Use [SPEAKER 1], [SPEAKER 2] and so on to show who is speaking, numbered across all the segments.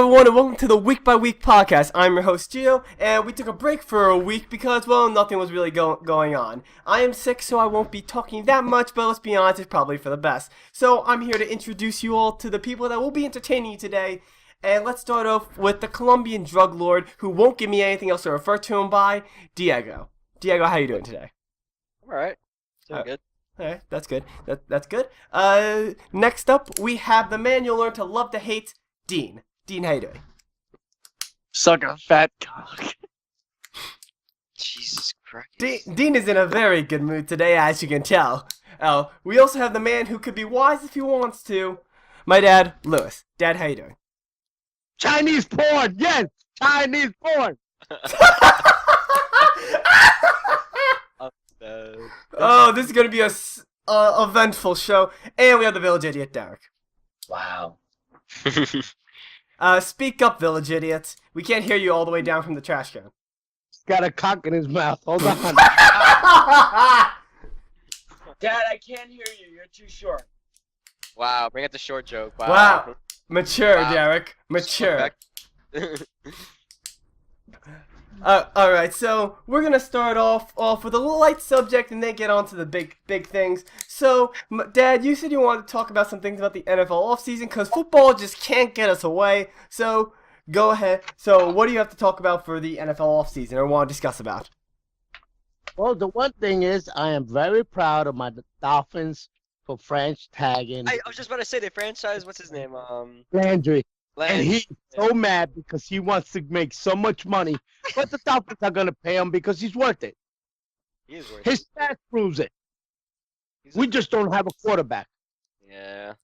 [SPEAKER 1] everyone, and welcome to the Week by Week podcast. I'm your host, Gio, and we took a break for a week because, well, nothing was really going on. I am sick, so I won't be talking that much, but let's be honest, it's probably for the best. So I'm here to introduce you all to the people that will be entertaining you today. And let's start off with the Colombian drug lord who won't give me anything else to refer to him by, Diego. Diego, how you doing today?
[SPEAKER 2] I'm alright. Doing good.
[SPEAKER 1] Alright, that's good. That's good. Next up, we have the man you'll learn to love to hate, Dean. Dean, how you doing?
[SPEAKER 3] Suck a fat cock.
[SPEAKER 2] Jesus Christ.
[SPEAKER 1] Dean is in a very good mood today, as you can tell. Oh, we also have the man who could be wise if he wants to, my dad, Lewis. Dad, how you doing?
[SPEAKER 3] Chinese porn, yes, Chinese porn.
[SPEAKER 1] Oh, this is gonna be a eventful show, and we have the village idiot, Derek.
[SPEAKER 2] Wow.
[SPEAKER 1] Speak up, village idiot. We can't hear you all the way down from the trash can.
[SPEAKER 3] He's got a cock in his mouth. Hold on.
[SPEAKER 4] Dad, I can't hear you. You're too short.
[SPEAKER 2] Wow, bring out the short joke.
[SPEAKER 1] Wow. Mature,
[SPEAKER 2] Wow.
[SPEAKER 1] Derek. Mature. Alright, so we're gonna start off with a light subject and then get on to the big things. So, Dad, you said you wanted to talk about some things about the NFL offseason because football just can't get us away. So, go ahead. So, what do you have to talk about for the NFL offseason or want to discuss about?
[SPEAKER 3] Well, the one thing is, I am very proud of my Dolphins for French tagging
[SPEAKER 2] I was just about to say the franchise. What's his name?
[SPEAKER 3] Landry. And
[SPEAKER 2] Lance.
[SPEAKER 3] he's so mad because he wants to make so much money, but the Dolphins are going to pay him because he's worth it.
[SPEAKER 2] He is worth
[SPEAKER 3] His
[SPEAKER 2] it.
[SPEAKER 3] stats proves it.
[SPEAKER 2] He's
[SPEAKER 3] We just don't have a quarterback.
[SPEAKER 2] Yeah.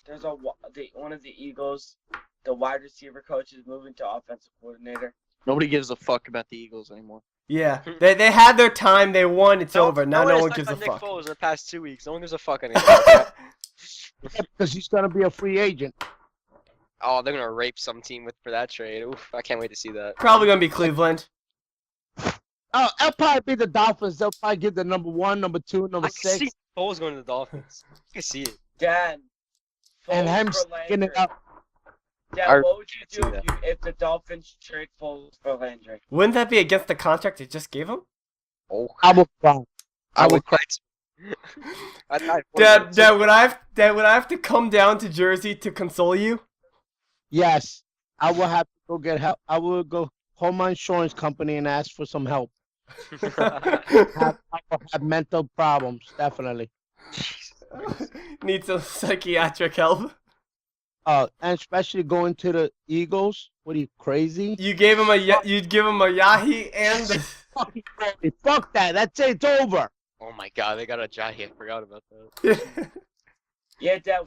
[SPEAKER 4] There's one of the Eagles, the wide receiver coach is moving to offensive coordinator.
[SPEAKER 5] Nobody gives a fuck about the Eagles anymore.
[SPEAKER 1] Yeah, they had their time, they won, it's over. Now no one gives a
[SPEAKER 2] Nick
[SPEAKER 1] fuck.
[SPEAKER 2] Foles in the past 2 weeks. No one gives a fuck anymore.
[SPEAKER 3] Because he's going to be a free agent.
[SPEAKER 2] Oh, they're gonna rape some team for that trade. Oof, I can't wait to see that.
[SPEAKER 1] Probably gonna be Cleveland.
[SPEAKER 3] Oh, it'll probably be the Dolphins. They'll probably get the number 1, number 2, number
[SPEAKER 2] I can
[SPEAKER 3] 6.
[SPEAKER 2] see Foles going to the Dolphins. I can see it.
[SPEAKER 4] Dad,
[SPEAKER 3] And
[SPEAKER 4] Foles
[SPEAKER 3] him
[SPEAKER 4] for
[SPEAKER 3] sticking it
[SPEAKER 4] Landry.
[SPEAKER 3] up.
[SPEAKER 4] Dad, what would you
[SPEAKER 2] see
[SPEAKER 4] do
[SPEAKER 2] that.
[SPEAKER 4] if the Dolphins trade Foles for Landry?
[SPEAKER 1] Wouldn't that be against the contract they just gave him?
[SPEAKER 2] Oh,
[SPEAKER 3] I will cry.
[SPEAKER 2] I
[SPEAKER 3] would
[SPEAKER 2] would cry. I
[SPEAKER 1] Dad, would I have to come down to Jersey to console you?
[SPEAKER 3] Yes, I will have to go get help. I will go call my insurance company and ask for some help. I will have mental problems, definitely.
[SPEAKER 1] Need some psychiatric help.
[SPEAKER 3] And especially going to the Eagles. What are you, crazy?
[SPEAKER 1] You'd give him a Yahi and the...
[SPEAKER 3] Fucking crazy. Fuck that. That's it. It's over.
[SPEAKER 2] Oh my God, they got a Jahi. I forgot about that.
[SPEAKER 4] Yeah, Dad.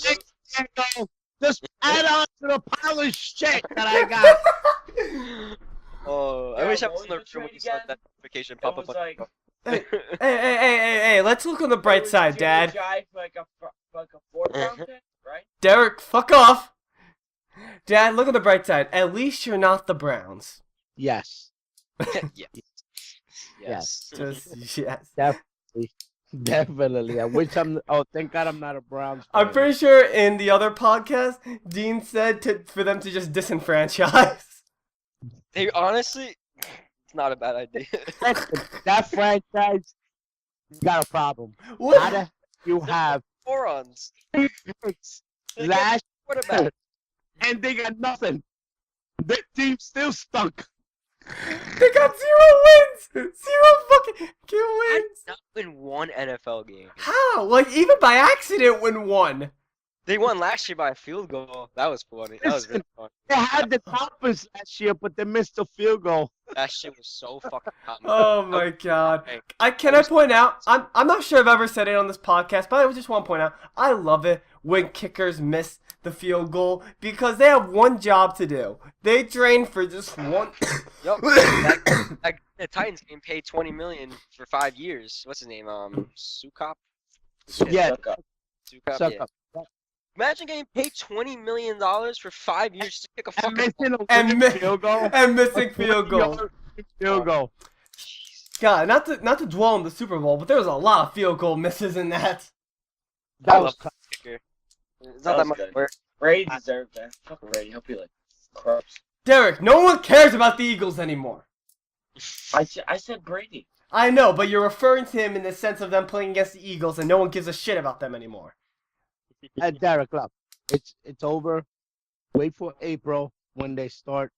[SPEAKER 3] Just add on to the pile of shit that I got.
[SPEAKER 2] Oh, I
[SPEAKER 4] Yeah,
[SPEAKER 2] wish I
[SPEAKER 4] what
[SPEAKER 2] was
[SPEAKER 4] was
[SPEAKER 2] in the
[SPEAKER 4] the
[SPEAKER 2] room when
[SPEAKER 4] trade
[SPEAKER 2] you saw
[SPEAKER 4] again?
[SPEAKER 2] that notification
[SPEAKER 4] It
[SPEAKER 2] pop
[SPEAKER 4] was
[SPEAKER 2] up.
[SPEAKER 4] like
[SPEAKER 1] Hey, let's look on the bright side, Dad.
[SPEAKER 4] Jai for like a fourth round pick, right?
[SPEAKER 1] Derek, fuck off. Dad, look on the bright side. At least you're not the Browns.
[SPEAKER 3] Yes.
[SPEAKER 2] Yes.
[SPEAKER 3] Yes.
[SPEAKER 1] Just, yes.
[SPEAKER 3] Definitely. I wish I'm. Oh, thank God I'm not a Browns fan.
[SPEAKER 1] I'm pretty sure in the other podcast, Dean said for them to just disenfranchise.
[SPEAKER 2] They honestly, it's not a bad idea.
[SPEAKER 3] That franchise got a problem. How
[SPEAKER 1] What?
[SPEAKER 3] the hell you have
[SPEAKER 2] Morons.
[SPEAKER 3] 3 picks
[SPEAKER 2] They
[SPEAKER 3] last
[SPEAKER 2] What about?
[SPEAKER 3] and they got nothing. The team still stunk.
[SPEAKER 1] They got 0 wins! 0 fucking wins!
[SPEAKER 2] Not win one NFL game.
[SPEAKER 1] How? Like, even by accident win one.
[SPEAKER 2] They won last year by a field goal. That was funny. That was really fun.
[SPEAKER 3] They had the Dolphins last year, but they missed a field goal.
[SPEAKER 2] That shit was so fucking comical.
[SPEAKER 1] Oh my God. Can I point out, I'm not sure I've ever said it on this podcast, but I just want to point out, I love it when kickers miss the field goal because they have one job to do. They train for just one.
[SPEAKER 2] Yo, the Titans game paid $20 million for 5 years. What's his name? Sukop.
[SPEAKER 3] Yeah.
[SPEAKER 2] Sukop.
[SPEAKER 3] Suck
[SPEAKER 2] Yeah.
[SPEAKER 3] up.
[SPEAKER 2] Imagine getting paid $20 million for 5 years to kick a
[SPEAKER 3] And
[SPEAKER 2] fucking.
[SPEAKER 3] missing a
[SPEAKER 1] And
[SPEAKER 3] winning field goal.
[SPEAKER 1] and missing field goal.
[SPEAKER 3] Field goal.
[SPEAKER 1] God, not to dwell on the Super Bowl, but there was a lot of field goal misses in that.
[SPEAKER 3] That
[SPEAKER 2] I
[SPEAKER 3] was
[SPEAKER 2] love kicker. It's
[SPEAKER 4] That
[SPEAKER 2] not that
[SPEAKER 4] was
[SPEAKER 2] much
[SPEAKER 4] good.
[SPEAKER 2] work.
[SPEAKER 4] Brady deserved that. Fuck Brady. Hope he like Corpse.
[SPEAKER 1] Derek, no one cares about the Eagles anymore.
[SPEAKER 4] I said Brady.
[SPEAKER 1] I know, but you're referring to him in the sense of them playing against the Eagles, and no one gives a shit about them anymore.
[SPEAKER 3] Derek, look, it's over. Wait for April when they start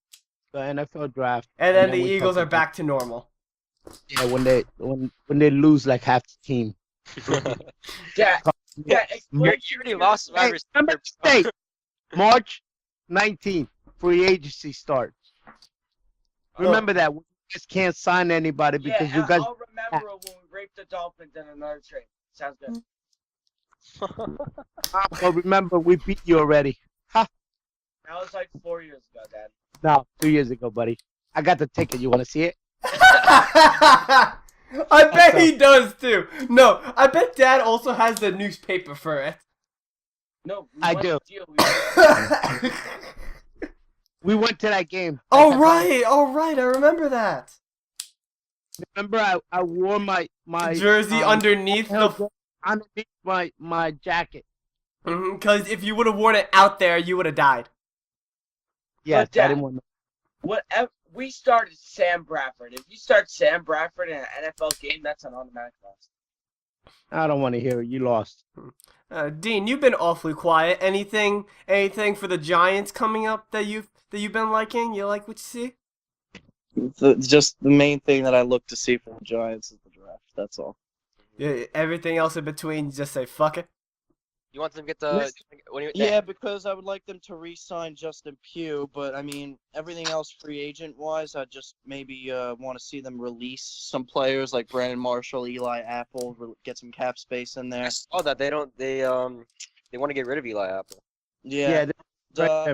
[SPEAKER 3] the NFL draft,
[SPEAKER 1] And then the
[SPEAKER 3] we
[SPEAKER 1] Eagles
[SPEAKER 3] talk
[SPEAKER 1] are
[SPEAKER 3] about-
[SPEAKER 1] back to normal.
[SPEAKER 3] Yeah, when they lose like half the team.
[SPEAKER 4] Yeah. Yeah.
[SPEAKER 2] You
[SPEAKER 4] Explain
[SPEAKER 2] already lost
[SPEAKER 3] Hey,
[SPEAKER 2] wide
[SPEAKER 3] remember
[SPEAKER 2] receiver.
[SPEAKER 3] the date? March 19th, free agency starts. Remember that. We just can't sign anybody because
[SPEAKER 4] yeah,
[SPEAKER 3] you guys.
[SPEAKER 4] I'll remember when we raped the Dolphins in another trade. Sounds good.
[SPEAKER 3] But remember, we beat you already.
[SPEAKER 4] That was like 4 years ago, Dad.
[SPEAKER 3] No, 2 years ago, buddy. I got the ticket. You want to see it?
[SPEAKER 1] I bet he does too. No, I bet Dad also has the newspaper for it.
[SPEAKER 4] No, we
[SPEAKER 3] I
[SPEAKER 4] won
[SPEAKER 3] do.
[SPEAKER 4] the deal. We
[SPEAKER 3] We went to that game.
[SPEAKER 1] Oh right, I remember that.
[SPEAKER 3] Remember, I wore my
[SPEAKER 1] Jersey underneath the.
[SPEAKER 3] underneath my jacket.
[SPEAKER 1] Because if you would have worn it out there, you would have died.
[SPEAKER 3] Yes,
[SPEAKER 4] Dad,
[SPEAKER 3] I didn't want.
[SPEAKER 4] whatever. We started Sam Bradford. If you start Sam Bradford in an NFL game, that's an automatic loss.
[SPEAKER 3] I don't want to hear it. You lost.
[SPEAKER 1] Dean, you've been awfully quiet. Anything for the Giants coming up that you've been liking? You like what you see?
[SPEAKER 5] Just the main thing that I look to see from the Giants is the draft. That's all.
[SPEAKER 1] Yeah, everything else in between, just say fuck it.
[SPEAKER 2] You want them to get the?
[SPEAKER 5] Yeah, because I would like them to re-sign Justin Pugh, but I mean everything else free agent wise, I just maybe want to see them release some players like Brandon Marshall, Eli Apple, get some cap space in there.
[SPEAKER 2] I saw that they want to get rid of Eli Apple.
[SPEAKER 5] Yeah,
[SPEAKER 3] Yeah,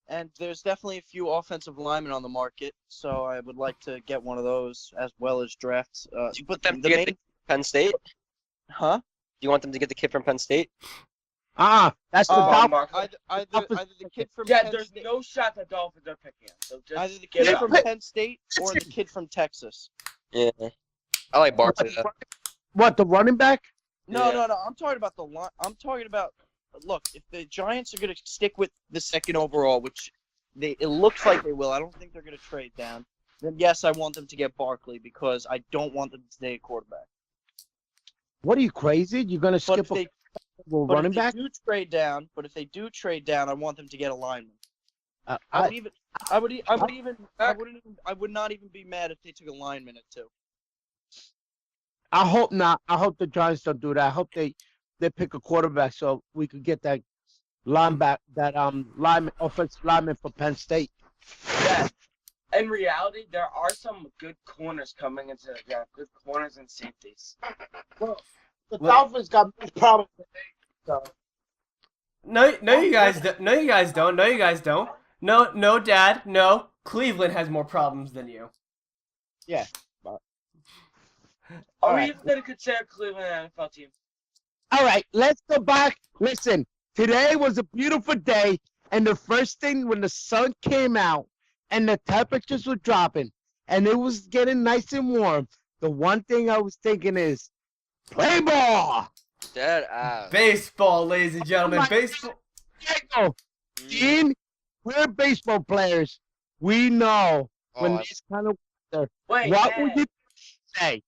[SPEAKER 5] and there's definitely a few offensive linemen on the market, so I would like to get one of those as well as drafts.
[SPEAKER 2] Do you put them to
[SPEAKER 5] the
[SPEAKER 2] get
[SPEAKER 5] main,
[SPEAKER 2] the Penn State?
[SPEAKER 5] huh?
[SPEAKER 2] Do you want them to get the kid from Penn State?
[SPEAKER 3] that's the
[SPEAKER 4] Oh,
[SPEAKER 3] top.
[SPEAKER 4] Mark.
[SPEAKER 5] Either the kid from
[SPEAKER 4] Yeah,
[SPEAKER 5] Penn
[SPEAKER 4] there's
[SPEAKER 5] State,
[SPEAKER 4] no shot the Dolphins are picking him. So just
[SPEAKER 5] either the
[SPEAKER 4] give
[SPEAKER 5] kid
[SPEAKER 4] it
[SPEAKER 5] from
[SPEAKER 4] up.
[SPEAKER 5] Penn State or the kid from Texas.
[SPEAKER 2] Yeah, I like Barkley. though.
[SPEAKER 3] What, the running back?
[SPEAKER 5] No,
[SPEAKER 2] Yeah.
[SPEAKER 5] no. I'm talking about the line. I'm talking about. Look, if the Giants are going to stick with the second overall, which it looks like they will, I don't think they're going to trade down. Then yes, I want them to get Barkley because I don't want them to stay a quarterback.
[SPEAKER 3] What are you crazy? You're gonna
[SPEAKER 5] But
[SPEAKER 3] skip
[SPEAKER 5] if they,
[SPEAKER 3] running back?
[SPEAKER 5] do trade down, I want them to get a lineman. I
[SPEAKER 3] I,
[SPEAKER 5] would not even be mad if they took a lineman at 2.
[SPEAKER 3] I hope not. I hope the Giants don't do that. I hope they pick a quarterback so we could get that offensive lineman for Penn State.
[SPEAKER 4] Yeah. In reality, there are some good corners coming into the draft. Good corners and safeties.
[SPEAKER 3] Well, the Dolphins got more problems than they. So.
[SPEAKER 1] No, you guys don't. No, you guys don't. No, you guys don't. No, Dad. No, Cleveland has more problems than you.
[SPEAKER 3] Yeah.
[SPEAKER 4] Are we
[SPEAKER 3] right.
[SPEAKER 4] even going to consider Cleveland an NFL team?
[SPEAKER 3] All right, let's go back. Listen, today was a beautiful day, and the first thing when the sun came out and the temperatures were dropping and it was getting nice and warm, the one thing I was thinking is, play ball.
[SPEAKER 2] Dead ass.
[SPEAKER 1] Baseball, ladies and gentlemen.
[SPEAKER 3] my
[SPEAKER 1] Baseball.
[SPEAKER 3] Diego, Dean, we're baseball players. We know when
[SPEAKER 2] Oh,
[SPEAKER 3] this kind of weather.
[SPEAKER 4] Wait,
[SPEAKER 3] What
[SPEAKER 4] Dad,
[SPEAKER 3] would you say?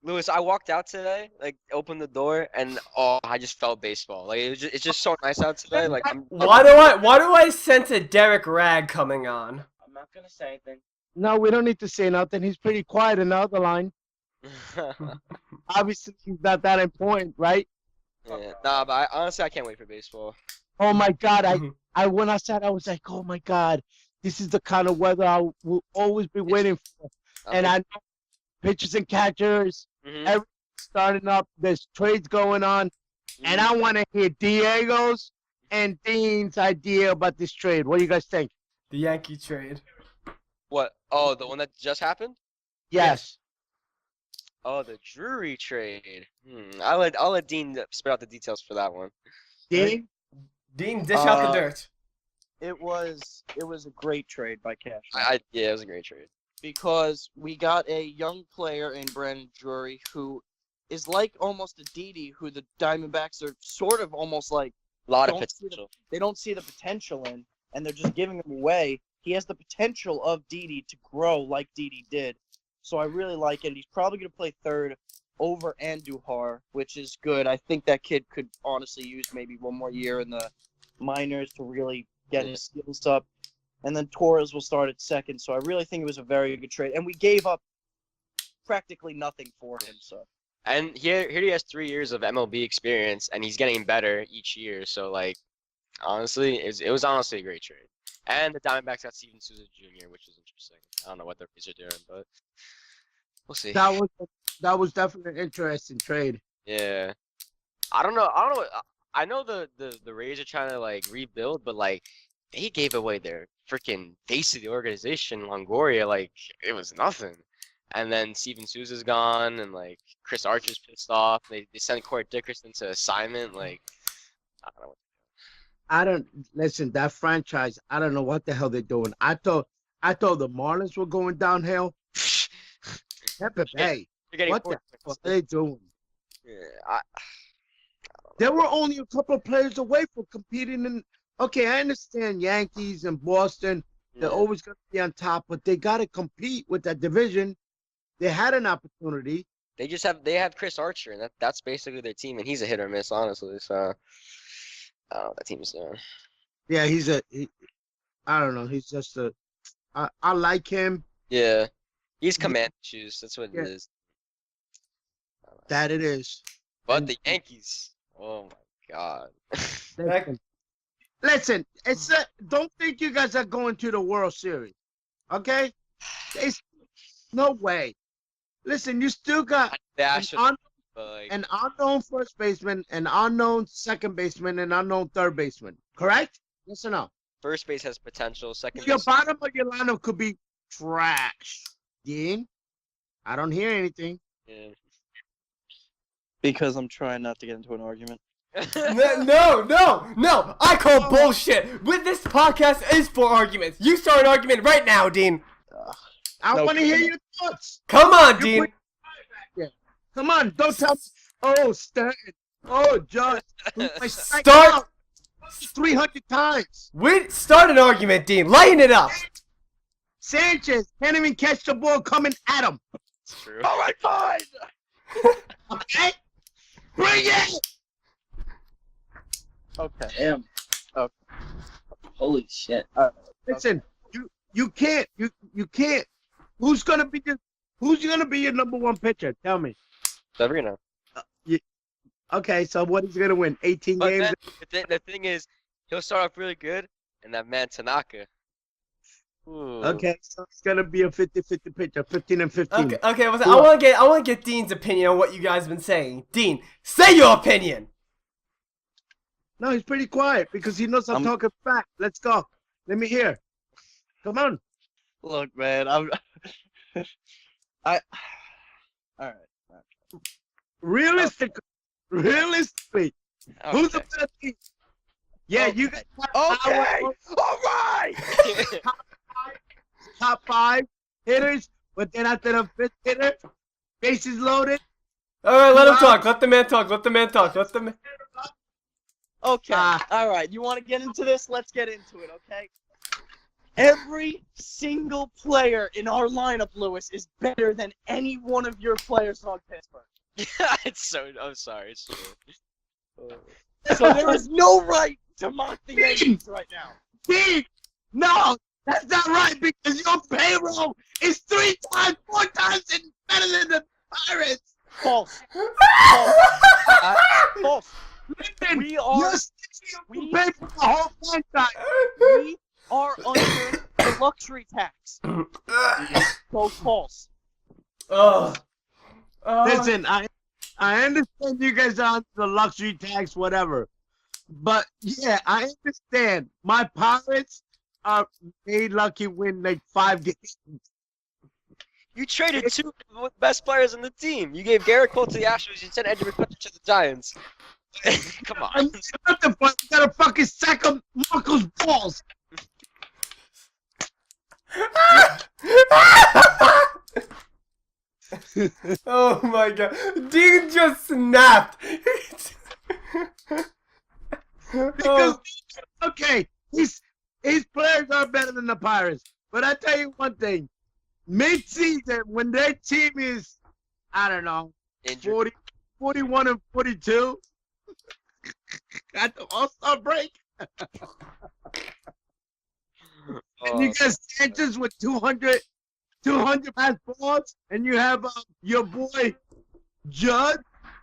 [SPEAKER 2] Lewis, I walked out today, like opened the door, and I just felt baseball. Like it's just so nice out today. Like
[SPEAKER 1] Why do I sense a Derek Rag coming on?
[SPEAKER 4] I'm not going to say anything.
[SPEAKER 3] No, we don't need to say nothing. He's pretty quiet in the other line. Obviously, he's not that important, right?
[SPEAKER 2] Yeah. Nah, but honestly, I can't wait for baseball.
[SPEAKER 3] Oh my God! I went outside. I was like, oh my God, this is the kind of weather I will always be waiting for. And I know pitchers and catchers,
[SPEAKER 2] Mhm.
[SPEAKER 3] everything's starting up. There's trades going on, and I want to hear Diego's and Dean's idea about this trade. What do you guys think?
[SPEAKER 1] The Yankee trade.
[SPEAKER 2] What? Oh, the one that just happened?
[SPEAKER 3] Yes.
[SPEAKER 2] Oh, the Drury trade. I'll let Dean spit out the details for that one.
[SPEAKER 3] Dean.
[SPEAKER 1] Dean, dish out the
[SPEAKER 5] Uh,
[SPEAKER 1] dirt.
[SPEAKER 5] It was a great trade by Cash.
[SPEAKER 2] Yeah, it was a great trade.
[SPEAKER 5] Because we got a young player in Brandon Drury who is like almost a Didi, who the Diamondbacks are sort of almost like
[SPEAKER 2] A lot of
[SPEAKER 5] Don't see the-
[SPEAKER 2] potential.
[SPEAKER 5] they don't see the potential in, and they're just giving him away. He has the potential of Didi to grow like Didi did. So I really like it. He's probably going to play third over Andujar, which is good. I think that kid could honestly use maybe one more year in the minors to really get his skills up. And then Torres will start at second. So I really think it was a very good trade. And we gave up practically nothing for him. So.
[SPEAKER 2] And here he has 3 years of MLB experience, and he's getting better each year. So, like, honestly, it was honestly a great trade. And the Diamondbacks got Steven Souza Jr., which is interesting. I don't know what the Rays are doing, but we'll see.
[SPEAKER 3] That was definitely an interesting trade.
[SPEAKER 2] Yeah. I don't know. I know the Rays are trying to, like, rebuild, but, like, they gave away their freaking face of the organization, Longoria. Like, it was nothing. And then Steven Souza's gone, and, like, Chris Archer's pissed off. They sent Corey Dickerson to assignment. Like, I don't know.
[SPEAKER 3] Listen, that franchise, I don't know what the hell they're doing. I thought the Marlins were going downhill. Tampa Bay. What the hell are they doing?
[SPEAKER 2] Yeah,
[SPEAKER 3] They were only a couple of players away from competing in. Okay, I understand Yankees and Boston. They're always going to be on top, but they got to compete with that division. They had an opportunity.
[SPEAKER 2] they have Chris Archer, and that's basically their team, and he's a hit or miss, honestly. So. I don't know what that team is doing.
[SPEAKER 3] Yeah, I don't know. He's just I like him.
[SPEAKER 2] Yeah. He's command issues. That's what it is.
[SPEAKER 3] That it is.
[SPEAKER 2] But the Yankees. Oh my God.
[SPEAKER 3] Listen, don't think you guys are going to the World Series. Okay? No way. Listen, you still got an unknown first baseman, an unknown second baseman, and unknown third baseman. Correct? Yes or no?
[SPEAKER 2] First base has potential. Second
[SPEAKER 3] Your
[SPEAKER 2] base.
[SPEAKER 3] bottom of your lineup could be trash. Dean? I don't hear anything.
[SPEAKER 2] Yeah.
[SPEAKER 5] Because I'm trying not to get into an argument.
[SPEAKER 1] No. I call bullshit. With this podcast is for arguments. You start an argument right now, Dean.
[SPEAKER 3] I want to hear your thoughts.
[SPEAKER 1] Come on, Dean.
[SPEAKER 3] Come on, don't tell me. Oh, Stanton. Oh, Judge.
[SPEAKER 1] Start
[SPEAKER 3] 300 times.
[SPEAKER 1] Start an argument, Dean. Lighten it up.
[SPEAKER 3] Sanchez can't even catch the ball coming at him.
[SPEAKER 2] It's true.
[SPEAKER 3] All right, fine. Okay? Bring it.
[SPEAKER 5] Okay.
[SPEAKER 4] Damn.
[SPEAKER 5] Okay.
[SPEAKER 4] Holy shit.
[SPEAKER 3] Listen, you can't. Who's gonna be your number one pitcher? Tell me.
[SPEAKER 2] Severino.
[SPEAKER 3] Okay, so what is he gonna win? 18
[SPEAKER 2] But
[SPEAKER 3] games?
[SPEAKER 2] then, the thing is, he'll start off really good, and that man Tanaka. Ooh.
[SPEAKER 3] Okay, so it's gonna be a 50-50 pitcher, 15 and 15.
[SPEAKER 1] Okay. I want to get Dean's opinion on what you guys have been saying. Dean, say your opinion.
[SPEAKER 3] No, he's pretty quiet because he knows I'm talking back. Let's go. Let me hear. Come on.
[SPEAKER 5] Look, man, all right.
[SPEAKER 3] Realistically, who's the best team? Yeah, you guys.
[SPEAKER 5] Okay.
[SPEAKER 3] All right. Top five hitters, but then after the fifth hitter, bases loaded.
[SPEAKER 1] All right, let him talk. Let the man talk.
[SPEAKER 5] Okay. All right. You want to get into this? Let's get into it, okay? Every single player in our lineup, Lewis, is better than any one of your players on Pittsburgh.
[SPEAKER 2] I'm sorry, it's true.
[SPEAKER 5] So there is no right to mock the Yankees right now.
[SPEAKER 3] Steve, no, that's not right because your payroll is 3 times, 4 times better than the Pirates.
[SPEAKER 5] False. False.
[SPEAKER 3] Listen,
[SPEAKER 5] We are
[SPEAKER 3] pay for the whole franchise.
[SPEAKER 5] we are under the luxury tax. So false.
[SPEAKER 3] Listen, I understand you guys are on the luxury tax, whatever. But yeah, I understand. My Pirates are made lucky win like 5 games.
[SPEAKER 2] You traded 2 of the best players on the team. You gave Garrett Cole to the Astros. You sent Edwin McCutcheon to the Giants. Come on.
[SPEAKER 3] I'm nothing but you gotta fucking sack of Marco's balls.
[SPEAKER 1] Oh my God, Dean just snapped.
[SPEAKER 3] Because okay, His players are better than the Pirates. But I tell you one thing. Mid-season, when their team is, I don't know,
[SPEAKER 2] Injured.
[SPEAKER 3] 41 and 42 at the All-Star break, and you get Sanchez with 200 pass balls, and you have your boy Judd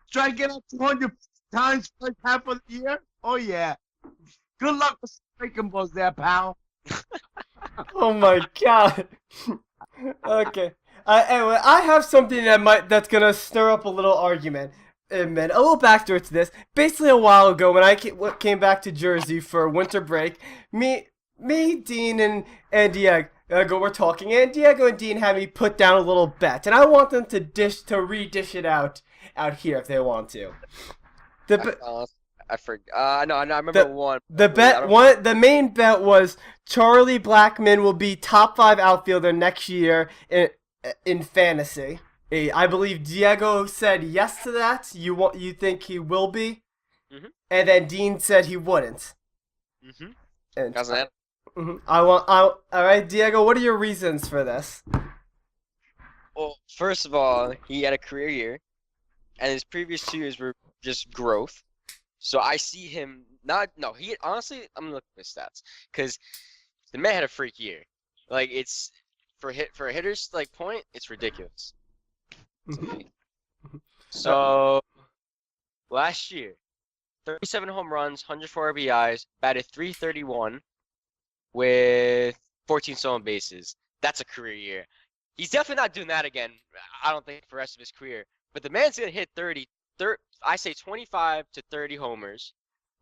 [SPEAKER 3] striking out 200 times first half of the year. Oh yeah, good luck with breaking balls there, pal.
[SPEAKER 1] Oh my god. Okay. Anyway, I have something that's gonna stir up a little argument. Man, a little backstory to this. Basically, a while ago, when I came back to Jersey for winter break, me, Dean, and Diego were talking, and Diego and Dean had me put down a little bet, and I want them to redish it out here if they want to.
[SPEAKER 2] I forgot. No, I remember one.
[SPEAKER 1] The main bet was Charlie Blackmon will be top 5 outfielder next year in fantasy. I believe Diego said yes to that. You think he will be, and then Dean said he wouldn't. And all right, Diego. What are your reasons for this?
[SPEAKER 2] Well, first of all, he had a career year, and his previous 2 years were just growth. So I see him he honestly, I'm looking at his stats because the man had a freak year. Like it's for a hitter's like point, it's ridiculous. So last year, 37 home runs, 104 RBIs, batted .331 with 14 stolen bases. That's a career year. He's definitely not doing that again. I don't think for the rest of his career. But the man's gonna hit 25 to 30 homers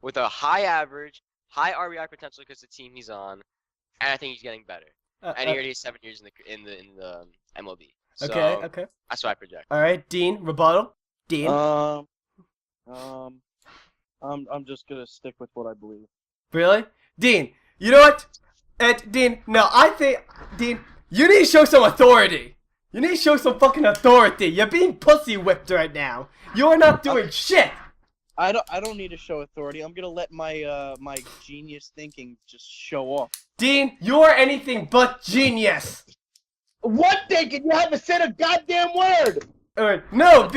[SPEAKER 2] with a high average, high RBI potential because the team he's on, and I think he's getting better. And he already has 7 years in the MLB. So
[SPEAKER 1] Okay.
[SPEAKER 2] That's what I project.
[SPEAKER 1] All right, Dean, rebuttal. Dean.
[SPEAKER 5] I'm just gonna stick with what I believe.
[SPEAKER 1] Really, Dean? You know what? Dean. No, I think Dean, you need to show some authority. You need to show some fucking authority. You're being pussy whipped right now. You are not doing shit.
[SPEAKER 5] I don't need to show authority. I'm gonna let my my genius thinking just show off.
[SPEAKER 1] Dean, you are anything but genius.
[SPEAKER 3] What thinking? You haven't said a goddamn word.
[SPEAKER 1] No,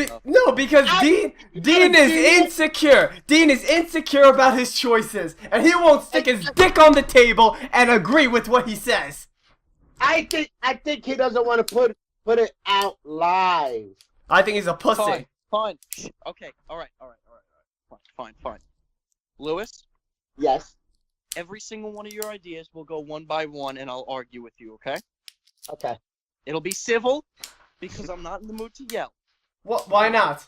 [SPEAKER 1] because Dean is insecure. Dean is insecure about his choices, and he won't stick his dick on the table and agree with what he says.
[SPEAKER 3] I think he doesn't want to put it out live.
[SPEAKER 1] I think he's a pussy.
[SPEAKER 5] Fine. Okay. All right. Fine. Lewis?
[SPEAKER 3] Yes.
[SPEAKER 5] Every single one of your ideas will go one by one, and I'll argue with you, okay?
[SPEAKER 3] Okay.
[SPEAKER 5] It'll be civil, because I'm not in the mood to yell.
[SPEAKER 1] What? Why not?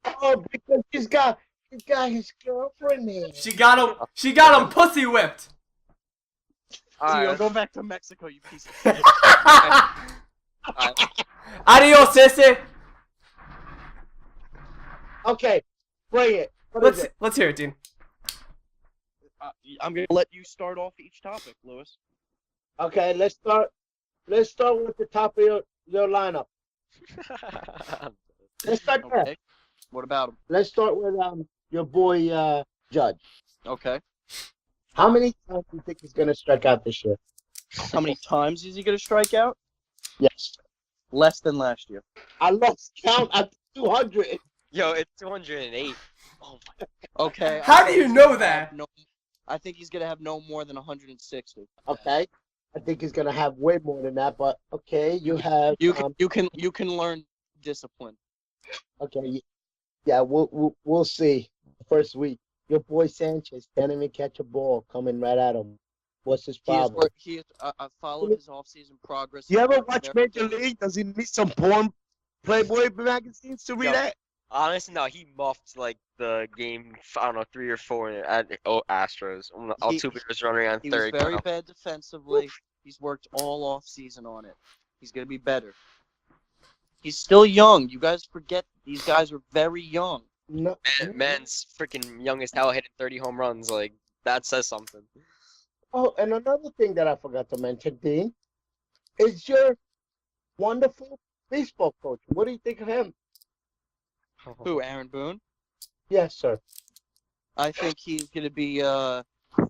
[SPEAKER 3] Oh, because he's got his girlfriend here.
[SPEAKER 1] She got him pussy whipped.
[SPEAKER 5] Gio, go back to Mexico, you piece of shit.
[SPEAKER 1] Adios, sissy.
[SPEAKER 3] Okay, bring it.
[SPEAKER 1] Let's hear it, Dean.
[SPEAKER 5] I'm gonna let you start off each topic, Lewis.
[SPEAKER 3] Okay, let's start with the top of your lineup. Let's start there.
[SPEAKER 5] Okay. What about him?
[SPEAKER 3] Let's start with your boy Judge.
[SPEAKER 5] Okay.
[SPEAKER 3] How many times do you think he's gonna strike out this year?
[SPEAKER 5] How many times is he gonna strike out?
[SPEAKER 3] Yes.
[SPEAKER 5] Less than last year.
[SPEAKER 3] I lost count at 200.
[SPEAKER 2] Yo, it's 208. Oh my.
[SPEAKER 5] Okay.
[SPEAKER 1] How do you know that?
[SPEAKER 5] I think he's gonna have no more than 160.
[SPEAKER 3] Okay. I think he's gonna have way more than that, but okay, you have
[SPEAKER 5] You can learn discipline.
[SPEAKER 3] Okay, yeah, we'll see. First week, your boy Sanchez can't even catch a ball coming right at him. What's his problem?
[SPEAKER 5] I followed his off-season progress.
[SPEAKER 3] You ever watch Major League? Does he need some porn Playboy magazines to read that?
[SPEAKER 2] Honestly, no, he muffed like the game. I don't know, 3 or 4 at Astros. Altuve was running on
[SPEAKER 5] He
[SPEAKER 2] third.
[SPEAKER 5] was very bad defensively. He's worked all off season on it. He's gonna be better. He's still young. You guys forget these guys are very young.
[SPEAKER 3] No.
[SPEAKER 2] Man's freaking young as hell, hitting 30 home runs. Like that says something.
[SPEAKER 3] Oh, and another thing that I forgot to mention, Dean, is your wonderful baseball coach. What do you think of him?
[SPEAKER 5] Who, Aaron Boone?
[SPEAKER 3] Yes, sir.
[SPEAKER 5] I think he's gonna be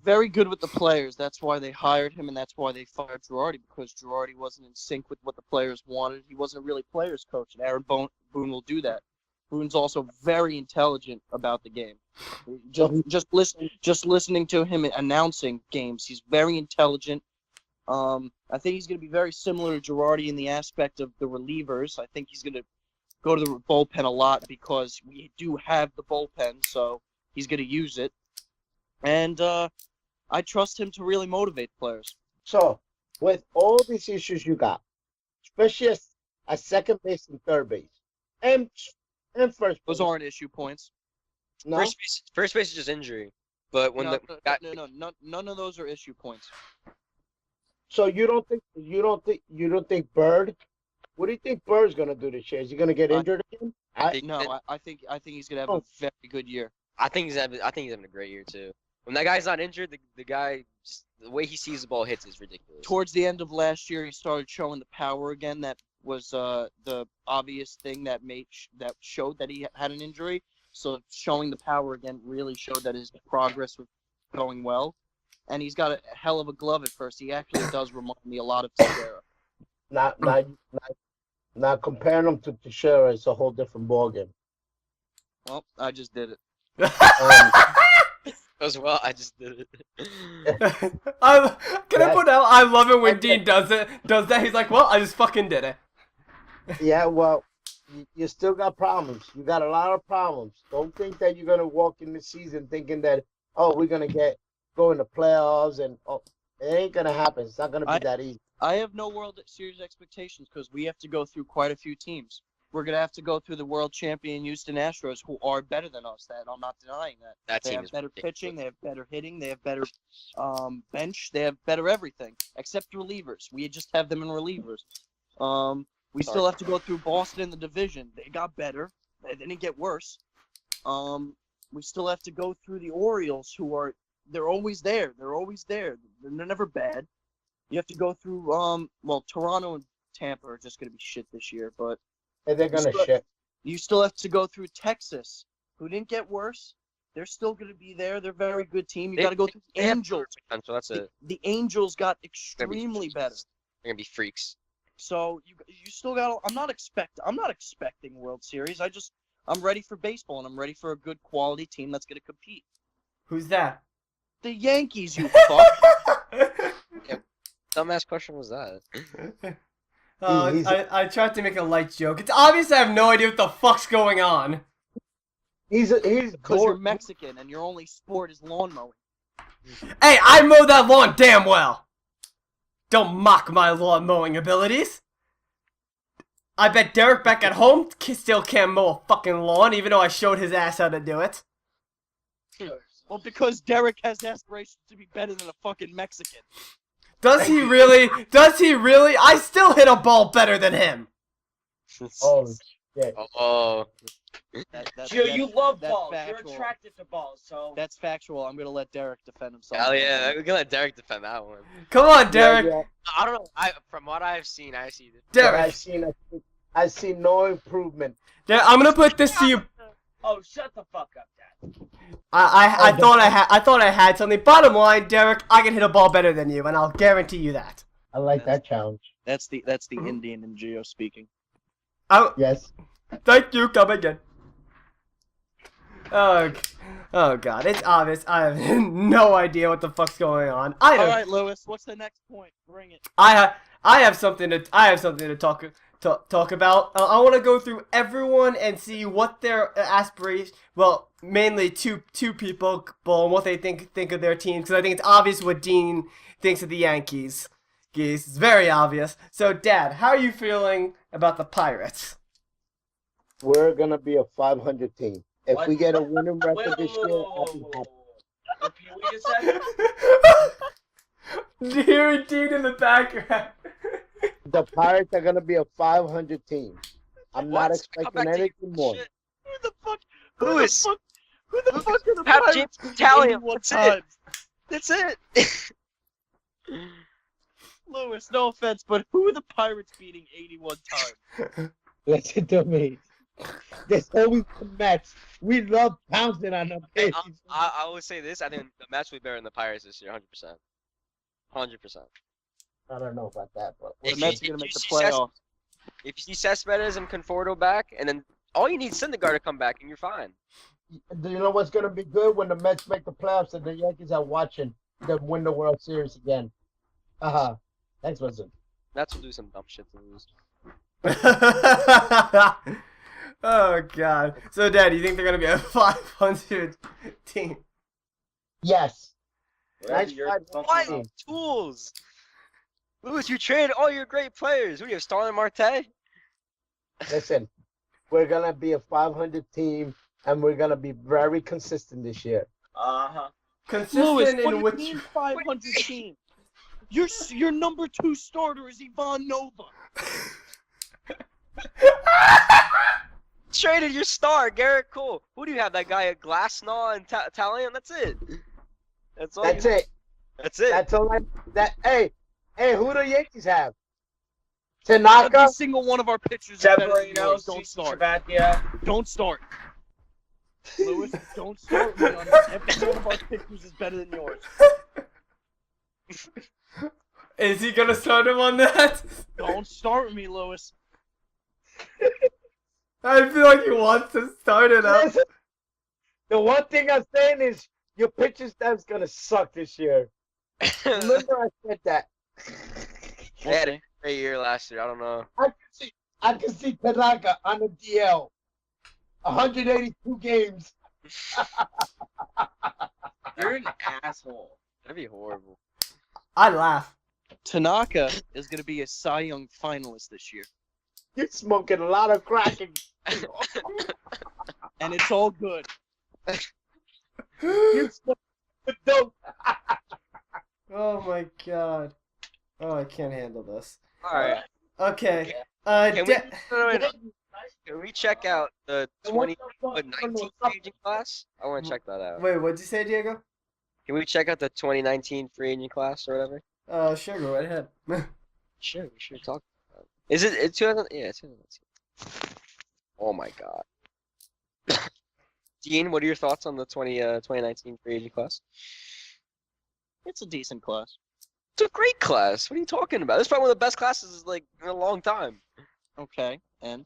[SPEAKER 5] very good with the players. That's why they hired him, and that's why they fired Girardi, because Girardi wasn't in sync with what the players wanted. He wasn't a really players coach, and Aaron Boone will do that. Boone's also very intelligent about the game. Just listening to him announcing games, he's very intelligent. I think he's going to be very similar to Girardi in the aspect of the relievers. I think he's going to go to the bullpen a lot because we do have the bullpen, so he's going to use it. And I trust him to really motivate players.
[SPEAKER 3] So, with all these issues you got, especially at second base and third base, and first base.
[SPEAKER 5] Those aren't issue points.
[SPEAKER 3] No?
[SPEAKER 2] First base is just injury. But when
[SPEAKER 5] None of those are issue points.
[SPEAKER 3] So you don't think Bird? What do you think Bird's gonna do this year? Is he gonna get injured again?
[SPEAKER 5] I think he's gonna have a very good year.
[SPEAKER 2] I think he's having a great year too. When that guy's not injured, the guy just, the way he sees the ball hits is ridiculous.
[SPEAKER 5] Towards the end of last year, he started showing the power again. That was the obvious thing that showed that he had an injury. So showing the power again really showed that his progress was going well. And he's got a hell of a glove at first. He actually does remind me a lot of Teixeira.
[SPEAKER 3] Not comparing him to Teixeira, it's a whole different ballgame.
[SPEAKER 5] Well, I just did it.
[SPEAKER 2] As well, I just did it.
[SPEAKER 1] I put out? I love it when Dean does that. He's like, well, I just fucking did it.
[SPEAKER 3] Yeah, well, you still got problems. You got a lot of problems. Don't think that you're gonna walk in the season thinking that we're gonna go in the playoffs and it ain't gonna happen. It's not gonna be that easy.
[SPEAKER 5] I have no World Series expectations because we have to go through quite a few teams. We're gonna have to go through the world champion Houston Astros, who are better than us. That I'm not denying that. They have better pitching, they have better hitting, they have better bench, they have better everything except relievers. We just have them in relievers. We still have to go through Boston in the division. They got better. They didn't get worse. We still have to go through the Orioles, they're always there. They're always there. They're never bad. You have to go through Toronto and Tampa are just gonna be shit this year, but
[SPEAKER 3] And they're gonna shit.
[SPEAKER 5] you still have to go through Texas, who didn't get worse. They're still going to be there. They're a very good team. You got to go through the Angels.
[SPEAKER 2] So that's it.
[SPEAKER 5] The Angels got extremely better.
[SPEAKER 2] They're gonna be freaks.
[SPEAKER 5] So you still got. I'm not expecting World Series. I'm ready for baseball, and I'm ready for a good quality team that's going to compete.
[SPEAKER 1] Who's that?
[SPEAKER 5] The Yankees, you fuck.
[SPEAKER 2] Dumbass question was that?
[SPEAKER 1] I tried to make a light joke. It's obvious I have no idea what the fuck's going on.
[SPEAKER 3] He's
[SPEAKER 5] Because you're Mexican and your only sport is lawn mowing.
[SPEAKER 1] Hey, I mow that lawn damn well. Don't mock my lawn mowing abilities. I bet Derek back at home still can't mow a fucking lawn, even though I showed his ass how to do it.
[SPEAKER 5] Well, because Derek has aspirations to be better than a fucking Mexican.
[SPEAKER 1] Does he really? Does he really? I still hit a ball better than him.
[SPEAKER 3] Oh shit!
[SPEAKER 2] Oh.
[SPEAKER 4] Gio, you love balls.
[SPEAKER 5] Factual.
[SPEAKER 4] You're attracted to balls, so.
[SPEAKER 5] That's factual. I'm gonna let Derek defend himself.
[SPEAKER 2] Hell yeah, we can let Derek defend that one.
[SPEAKER 1] Come on, Derek.
[SPEAKER 3] Yeah.
[SPEAKER 2] I don't know. From what I've seen, I see this.
[SPEAKER 1] Derek.
[SPEAKER 3] I've seen no improvement.
[SPEAKER 1] Derek, I'm gonna put this to you.
[SPEAKER 4] Oh, shut the fuck up, Dad.
[SPEAKER 1] I thought I had something. Bottom line, Derek, I can hit a ball better than you, and I'll guarantee you that.
[SPEAKER 3] I like that challenge.
[SPEAKER 5] That's the Indian in Geo speaking.
[SPEAKER 3] Yes.
[SPEAKER 1] Thank you. Come again. Oh god, it's obvious. I have no idea what the fuck's going on.
[SPEAKER 5] All right, Lewis. What's the next point? Bring it.
[SPEAKER 1] I have something to talk about. I want to go through everyone and see what their aspirations. Well, mainly two people, and what they think of their teams. Because I think it's obvious what Dean thinks of the Yankees. It's very obvious. So, Dad, how are you feeling about the Pirates?
[SPEAKER 3] We're gonna be a 500 team. If we get a winning record this year, I'll be happy.
[SPEAKER 4] Repeat what you said?
[SPEAKER 1] Hearing Dean in the background.
[SPEAKER 3] The Pirates are gonna be a 500 team. I'm not expecting anything more.
[SPEAKER 5] Who the fuck?
[SPEAKER 2] Who
[SPEAKER 5] Who the fuck are the
[SPEAKER 2] Have
[SPEAKER 5] Pirates
[SPEAKER 2] James
[SPEAKER 5] beating
[SPEAKER 2] Italian.
[SPEAKER 5] 81
[SPEAKER 2] That's it.
[SPEAKER 5] times? That's it. Lewis, no offense, but who are the Pirates beating 81 times?
[SPEAKER 3] Listen to me. There's always the Mets. We love pouncing on them.
[SPEAKER 2] Hey, I would say this. I think the Mets will be better than the Pirates this year, 100%. 100%.
[SPEAKER 3] I don't know about that, but
[SPEAKER 5] The
[SPEAKER 2] If
[SPEAKER 5] Mets
[SPEAKER 2] you-
[SPEAKER 5] are gonna
[SPEAKER 2] if
[SPEAKER 5] make
[SPEAKER 2] you
[SPEAKER 5] the
[SPEAKER 2] see Ces-
[SPEAKER 5] playoffs.
[SPEAKER 2] If you see Cespedes and Conforto back, and then all you need is Syndergaard to come back, and you're fine.
[SPEAKER 3] do you know what's gonna be good when the Mets make the playoffs and the Yankees are watching them win the World Series again? Thanks, Wilson.
[SPEAKER 2] Mets will do some dumb shit to lose.
[SPEAKER 1] Oh God. So, Dad, you think they're gonna be a 500 team?
[SPEAKER 3] Yes.
[SPEAKER 4] Whatever
[SPEAKER 3] Nice
[SPEAKER 4] you're
[SPEAKER 3] try,
[SPEAKER 4] talking
[SPEAKER 2] Why
[SPEAKER 3] Team.
[SPEAKER 4] about.
[SPEAKER 2] tools? Lewis, you traded all your great players. Who do you have? Starling Marte?
[SPEAKER 3] Listen, we're gonna be a 500 team, and we're gonna be very consistent this year.
[SPEAKER 4] Uh-huh.
[SPEAKER 1] Consistent
[SPEAKER 5] Lewis, what do
[SPEAKER 1] in
[SPEAKER 5] you
[SPEAKER 1] which?
[SPEAKER 5] mean 500 team? Your number 2 starter is Ivan Nova.
[SPEAKER 2] Traded your star, Garrett Cole. Who do you have? That guy at Glasnow and Italian? That's it. That's all.
[SPEAKER 3] That's
[SPEAKER 2] you
[SPEAKER 3] it.
[SPEAKER 2] That's it.
[SPEAKER 3] That's all. Hey, who do the Yankees have? Tanaka.
[SPEAKER 5] Every single one of our pitchers is better than
[SPEAKER 4] Severino,
[SPEAKER 5] yours. Don't start.
[SPEAKER 4] Sabathia.
[SPEAKER 5] Don't start. Lewis, don't start me on every one of our pitchers is better than yours.
[SPEAKER 1] Is he gonna start him on that?
[SPEAKER 5] Don't start me, Lewis.
[SPEAKER 1] I feel like he wants to start it up.
[SPEAKER 3] Listen, the one thing I'm saying is your pitching staff's gonna suck this year. Remember I said that.
[SPEAKER 2] They had a great year last year. I don't know.
[SPEAKER 3] I can see Tanaka on the DL. 182 games.
[SPEAKER 4] You're an asshole.
[SPEAKER 2] That'd be horrible.
[SPEAKER 1] I laugh.
[SPEAKER 5] Tanaka is going to be a Cy Young finalist this year,
[SPEAKER 3] You're smoking a lot of crack.
[SPEAKER 5] and it's all good.
[SPEAKER 3] You smoking dope.
[SPEAKER 1] Oh my God. Oh, I can't handle this.
[SPEAKER 2] All right.
[SPEAKER 1] Okay.
[SPEAKER 2] Can we,
[SPEAKER 1] Da-
[SPEAKER 2] no. Can we check out the 2019 free agent class? I want to check that out.
[SPEAKER 1] Wait, what'd you say, Diego?
[SPEAKER 2] Can we check out the 2019 free agent class or whatever?
[SPEAKER 1] Sure, go right ahead.
[SPEAKER 2] Sure, we should talk about it. Is it 2000? Yeah, it's 2019. Oh my God. Dean, what are your thoughts on the 2019 free agent class?
[SPEAKER 5] It's a decent class.
[SPEAKER 2] It's a great class. What are you talking about? This is probably one of the best classes like in a long time.
[SPEAKER 5] Okay, and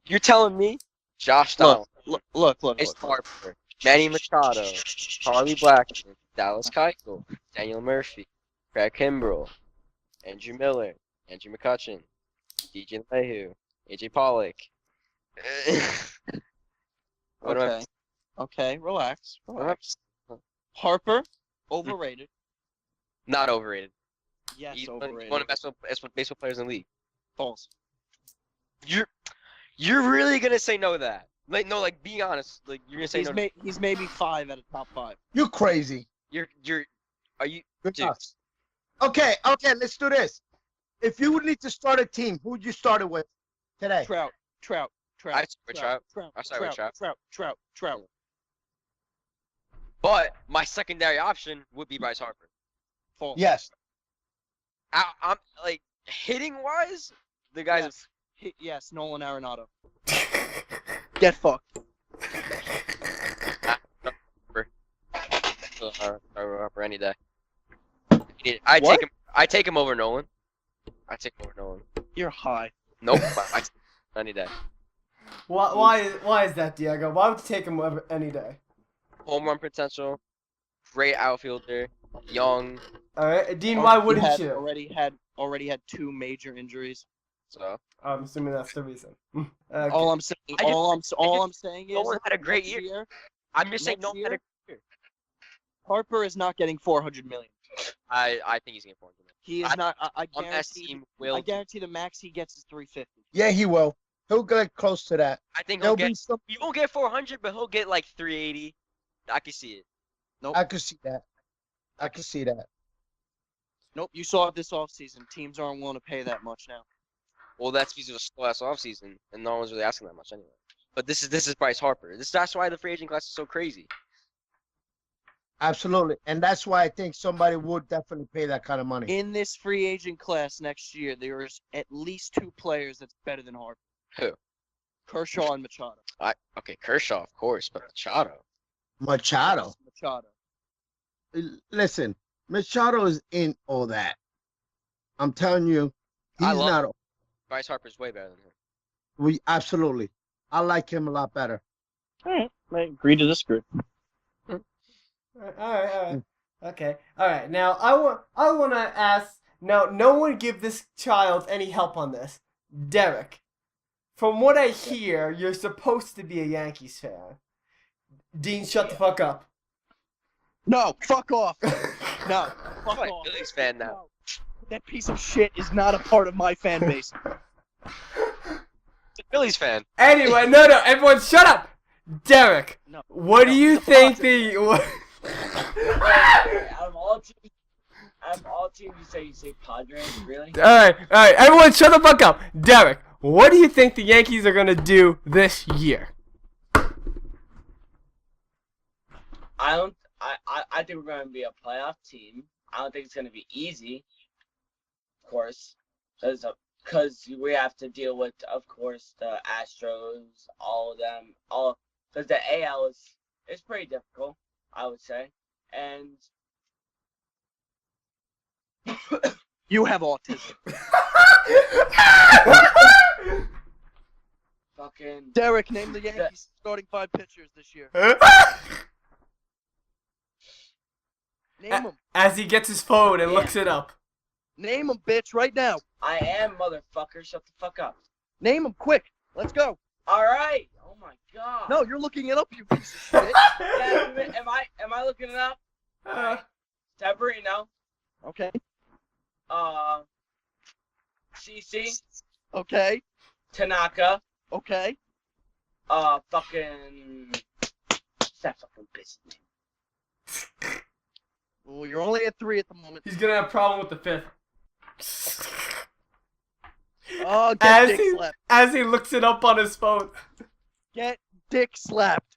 [SPEAKER 2] You're telling me Josh Donald,
[SPEAKER 5] look.
[SPEAKER 2] Bryce Harper, Manny Machado, Charlie Blackmon, Dallas Keuchel, Daniel Murphy, Craig Kimbrell, Andrew Miller, Andrew McCutcheon, DJ LeMahieu, AJ Pollock. What am I-
[SPEAKER 5] Okay, relax.
[SPEAKER 2] what am I-
[SPEAKER 5] Harper, overrated.
[SPEAKER 2] Not overrated.
[SPEAKER 5] Yes,
[SPEAKER 2] He's
[SPEAKER 5] overrated.
[SPEAKER 2] one of the best baseball players in the league.
[SPEAKER 5] False.
[SPEAKER 2] You're really gonna say no to that? Like no, like be honest. Like you're gonna say
[SPEAKER 5] He's,
[SPEAKER 2] no.
[SPEAKER 5] he's maybe 5 out of top 5.
[SPEAKER 3] You crazy.
[SPEAKER 2] You're. Are you?
[SPEAKER 3] Good
[SPEAKER 2] Dude.
[SPEAKER 3] enough. Okay, let's do this. If you would need to start a team, who would you start it with today?
[SPEAKER 5] Trout.
[SPEAKER 2] I'd start with Trout. I start with
[SPEAKER 5] Trout.
[SPEAKER 2] But my secondary option would be Bryce Harper.
[SPEAKER 5] False.
[SPEAKER 3] Yes.
[SPEAKER 2] I'm like hitting wise, the guys.
[SPEAKER 5] Yes, Nolan Arenado. Get fucked.
[SPEAKER 2] Harper any day. I
[SPEAKER 5] What?
[SPEAKER 2] take him. I take him over Nolan. I take him over Nolan.
[SPEAKER 5] You're high.
[SPEAKER 2] Nope. I take him any day.
[SPEAKER 1] Why is that, Diego? Why would you take him any day?
[SPEAKER 2] Home run potential. Great outfielder. Young.
[SPEAKER 1] All right, Dean. Why wouldn't
[SPEAKER 5] He
[SPEAKER 1] you?
[SPEAKER 5] already had 2 major injuries.
[SPEAKER 2] So
[SPEAKER 1] I'm assuming that's the reason.
[SPEAKER 5] All I'm saying, all I'm saying is,
[SPEAKER 2] Nolan had a great
[SPEAKER 5] next
[SPEAKER 2] year. I'm just saying
[SPEAKER 5] next
[SPEAKER 2] Nolan had a
[SPEAKER 5] year, Harper is not getting 400 million.
[SPEAKER 2] I think he's gonna perform.
[SPEAKER 5] He is not. I
[SPEAKER 2] On that
[SPEAKER 5] guarantee.
[SPEAKER 2] team will.
[SPEAKER 5] I guarantee the max he gets is 350.
[SPEAKER 3] Yeah, he will. He'll get close to that.
[SPEAKER 2] I think
[SPEAKER 3] There'll
[SPEAKER 2] he'll
[SPEAKER 3] be
[SPEAKER 2] get.
[SPEAKER 3] some.
[SPEAKER 2] He won't get 400, but he'll get like 380. I can see it.
[SPEAKER 3] I could see that. I could see that.
[SPEAKER 5] Nope. You saw it this offseason. Teams aren't willing to pay that much now.
[SPEAKER 2] Well, that's because it was a slow ass offseason, and no one's really asking that much anyway. But this is Bryce Harper. That's why the free agent class is so crazy.
[SPEAKER 3] Absolutely, and that's why I think somebody would definitely pay that kind of money.
[SPEAKER 5] In this free agent class next year, there is at least 2 players that's better than Harper.
[SPEAKER 2] Who?
[SPEAKER 5] Kershaw and Machado.
[SPEAKER 2] Okay, Kershaw, of course, but Machado.
[SPEAKER 3] Machado.
[SPEAKER 5] Machado.
[SPEAKER 3] Listen, Machado is in all that. I'm telling you,
[SPEAKER 2] I
[SPEAKER 3] he's
[SPEAKER 2] love
[SPEAKER 3] not.
[SPEAKER 2] him. Bryce Harper's way better than him.
[SPEAKER 3] We absolutely. I like him a lot better.
[SPEAKER 5] All right. I agree to disagree.
[SPEAKER 1] All right. Okay. All right. Now I want to ask. Now, no one give this child any help on this. Derek, from what I hear, you're supposed to be a Yankees fan. Dean, shut the fuck up.
[SPEAKER 5] No, fuck off. No,
[SPEAKER 2] I'm
[SPEAKER 5] fuck
[SPEAKER 2] like
[SPEAKER 5] off.
[SPEAKER 2] Phillies fan now.
[SPEAKER 5] No. That piece of shit is not a part of my fan base.
[SPEAKER 2] He's a Phillies fan.
[SPEAKER 1] Anyway, no, everyone, shut up. Derek,
[SPEAKER 5] No.
[SPEAKER 1] what do
[SPEAKER 5] No,
[SPEAKER 1] you
[SPEAKER 5] he's a
[SPEAKER 1] think
[SPEAKER 5] Padres.
[SPEAKER 1] the? What,
[SPEAKER 4] Out of all teams, you say Padres, really?
[SPEAKER 1] all right, everyone, shut the fuck up. Derek, what do you think the Yankees are gonna do this year?
[SPEAKER 4] I think we're going to be a playoff team. I don't think it's going to be easy, of course, because we have to deal with, of course, the Astros, all of them, because the AL is pretty difficult, I would say, and
[SPEAKER 5] You have autism.
[SPEAKER 4] fucking
[SPEAKER 5] Derek, name the Yankees starting 5 pitchers this year. Name them.
[SPEAKER 1] As he gets his phone and looks it up.
[SPEAKER 5] Name them, bitch, right now.
[SPEAKER 4] I am, motherfucker. Shut the fuck up.
[SPEAKER 5] Name them, quick. Let's go.
[SPEAKER 4] All right. Oh my god.
[SPEAKER 5] No, you're looking it up, you piece of shit.
[SPEAKER 4] Yeah, am I looking it up? Severino.
[SPEAKER 5] Okay.
[SPEAKER 4] CC.
[SPEAKER 5] Okay.
[SPEAKER 4] Tanaka.
[SPEAKER 5] Okay.
[SPEAKER 4] Fucking. What's that fucking bitch's name?
[SPEAKER 5] Well, you're only at 3 at the moment.
[SPEAKER 1] He's gonna have a problem with the fifth.
[SPEAKER 5] Oh, get dick
[SPEAKER 1] he,
[SPEAKER 5] slapped.
[SPEAKER 1] as he looks it up on his phone.
[SPEAKER 5] Get dick slapped.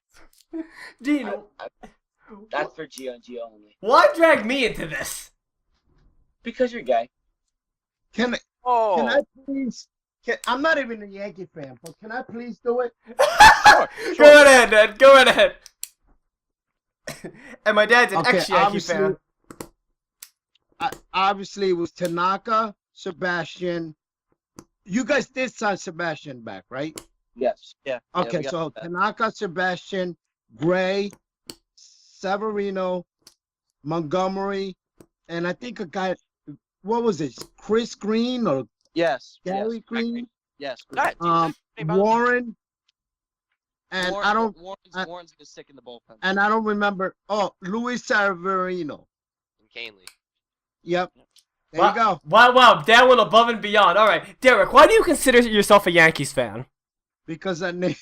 [SPEAKER 1] Dean,
[SPEAKER 4] That's for Gio and Gio only.
[SPEAKER 1] why drag me into this?
[SPEAKER 4] Because you're gay.
[SPEAKER 3] Can
[SPEAKER 2] Oh,
[SPEAKER 3] I please? I'm not even a Yankee fan, but can I please do it?
[SPEAKER 1] Go right ahead, Ned. Go right ahead. And my dad's an
[SPEAKER 3] Okay,
[SPEAKER 1] ex-Yankee fan.
[SPEAKER 3] Obviously, it was Tanaka, Sebastian. You guys did sign Sebastian back, right?
[SPEAKER 4] Yes.
[SPEAKER 5] Yeah.
[SPEAKER 3] Okay,
[SPEAKER 5] we got
[SPEAKER 3] so
[SPEAKER 5] that.
[SPEAKER 3] Tanaka, Sebastian, Gray, Severino, Montgomery, and I think a guy. What was it? Chris Green or
[SPEAKER 5] Yes.
[SPEAKER 3] Gary
[SPEAKER 5] Yes.
[SPEAKER 3] Green?
[SPEAKER 5] Yes.
[SPEAKER 2] God, dude,
[SPEAKER 3] Warren. And
[SPEAKER 5] Warren,
[SPEAKER 3] I don't.
[SPEAKER 5] Warren's gonna stick in the bullpen.
[SPEAKER 3] And I don't remember. Oh, Luis Severino.
[SPEAKER 2] and Canely.
[SPEAKER 3] Yep. There you go.
[SPEAKER 1] Wow, Dad went above and beyond. All right, Derek, why do you consider yourself a Yankees fan?
[SPEAKER 3] Because I named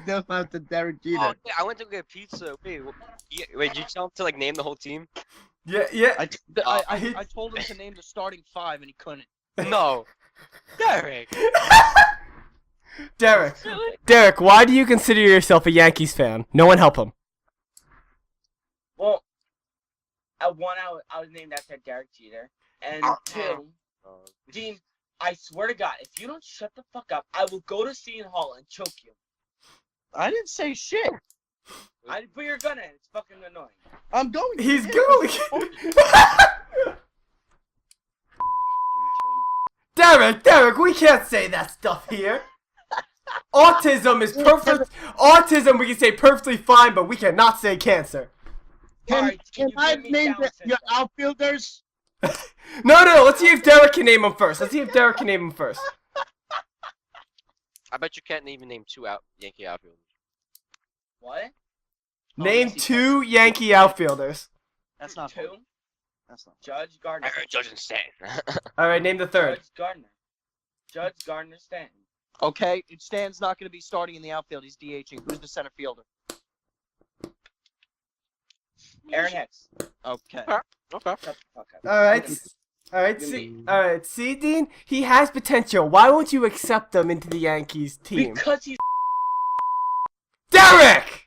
[SPEAKER 3] them after Derek Jeter.
[SPEAKER 2] Oh, yeah, I went to get pizza. Wait, wait, did you tell him to like name the whole team?
[SPEAKER 1] Yeah.
[SPEAKER 5] I told him to name the starting 5 and he couldn't.
[SPEAKER 2] No, Derek.
[SPEAKER 1] Derek, why do you consider yourself a Yankees fan? No one help him.
[SPEAKER 4] Well, at one, I was named after Derek Jeter, and 2, Dean. I swear to God, if you don't shut the fuck up, I will go to Seton Hall and choke you.
[SPEAKER 5] I didn't say shit.
[SPEAKER 4] But you're gonna. It's fucking annoying.
[SPEAKER 5] I'm going.
[SPEAKER 1] He's
[SPEAKER 5] to.
[SPEAKER 1] going. Derek, we can't say that stuff here. Autism is perfect. Autism, we can say perfectly fine, but we cannot say cancer.
[SPEAKER 4] Alright,
[SPEAKER 3] Can
[SPEAKER 4] you
[SPEAKER 3] I
[SPEAKER 4] give me
[SPEAKER 3] name
[SPEAKER 4] Down
[SPEAKER 3] your
[SPEAKER 4] syndrome?
[SPEAKER 3] outfielders?
[SPEAKER 1] No. Let's see if Derek can name them first.
[SPEAKER 2] I bet you can't even name 2 Yankee outfielders.
[SPEAKER 4] What?
[SPEAKER 1] Name
[SPEAKER 5] yes, he
[SPEAKER 1] 2 Yankee outfielders.
[SPEAKER 5] That's not
[SPEAKER 4] 2.
[SPEAKER 5] funny. That's not.
[SPEAKER 4] Judge
[SPEAKER 2] I
[SPEAKER 4] Gardner.
[SPEAKER 2] heard Judge and Stanton.
[SPEAKER 1] All right, name the third.
[SPEAKER 4] Judge Gardner Stanton.
[SPEAKER 5] Okay, Stan's not going to be starting in the outfield. He's DHing. Who's the center fielder?
[SPEAKER 4] Aaron Hicks.
[SPEAKER 5] Okay.
[SPEAKER 2] Okay.
[SPEAKER 4] Shut the fuck up.
[SPEAKER 1] All right. See, Dean, he has potential. Why won't you accept him into the Yankees team?
[SPEAKER 4] Because he's
[SPEAKER 1] Derek!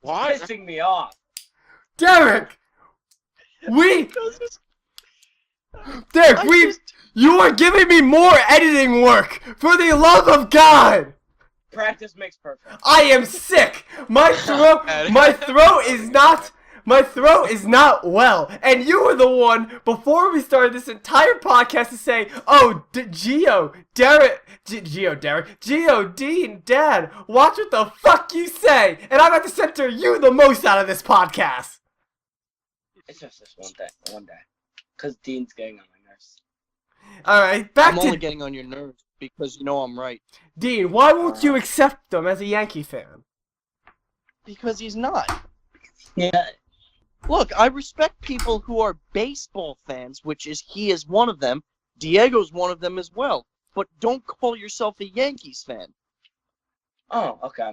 [SPEAKER 2] What?
[SPEAKER 4] pissing me off.
[SPEAKER 1] Derek! You are giving me more editing work! For the love of God!
[SPEAKER 4] Practice makes perfect.
[SPEAKER 1] I am sick! My throat is not well. And you were the one before we started this entire podcast to say, "Oh, Geo, Dean, Dad, watch what the fuck you say." And I'm about to censor you the most out of this podcast.
[SPEAKER 4] It's just this one day. Cause Dean's getting on my nerves.
[SPEAKER 1] All right, back
[SPEAKER 5] I'm
[SPEAKER 1] to
[SPEAKER 5] only getting on your nerves because you know I'm right.
[SPEAKER 1] Dean. Why won't you accept them as a Yankee fan?
[SPEAKER 5] Because he's not.
[SPEAKER 4] Yeah.
[SPEAKER 5] Look, I respect people who are baseball fans, he is one of them. Diego's one of them as well. But don't call yourself a Yankees fan.
[SPEAKER 4] Oh, okay.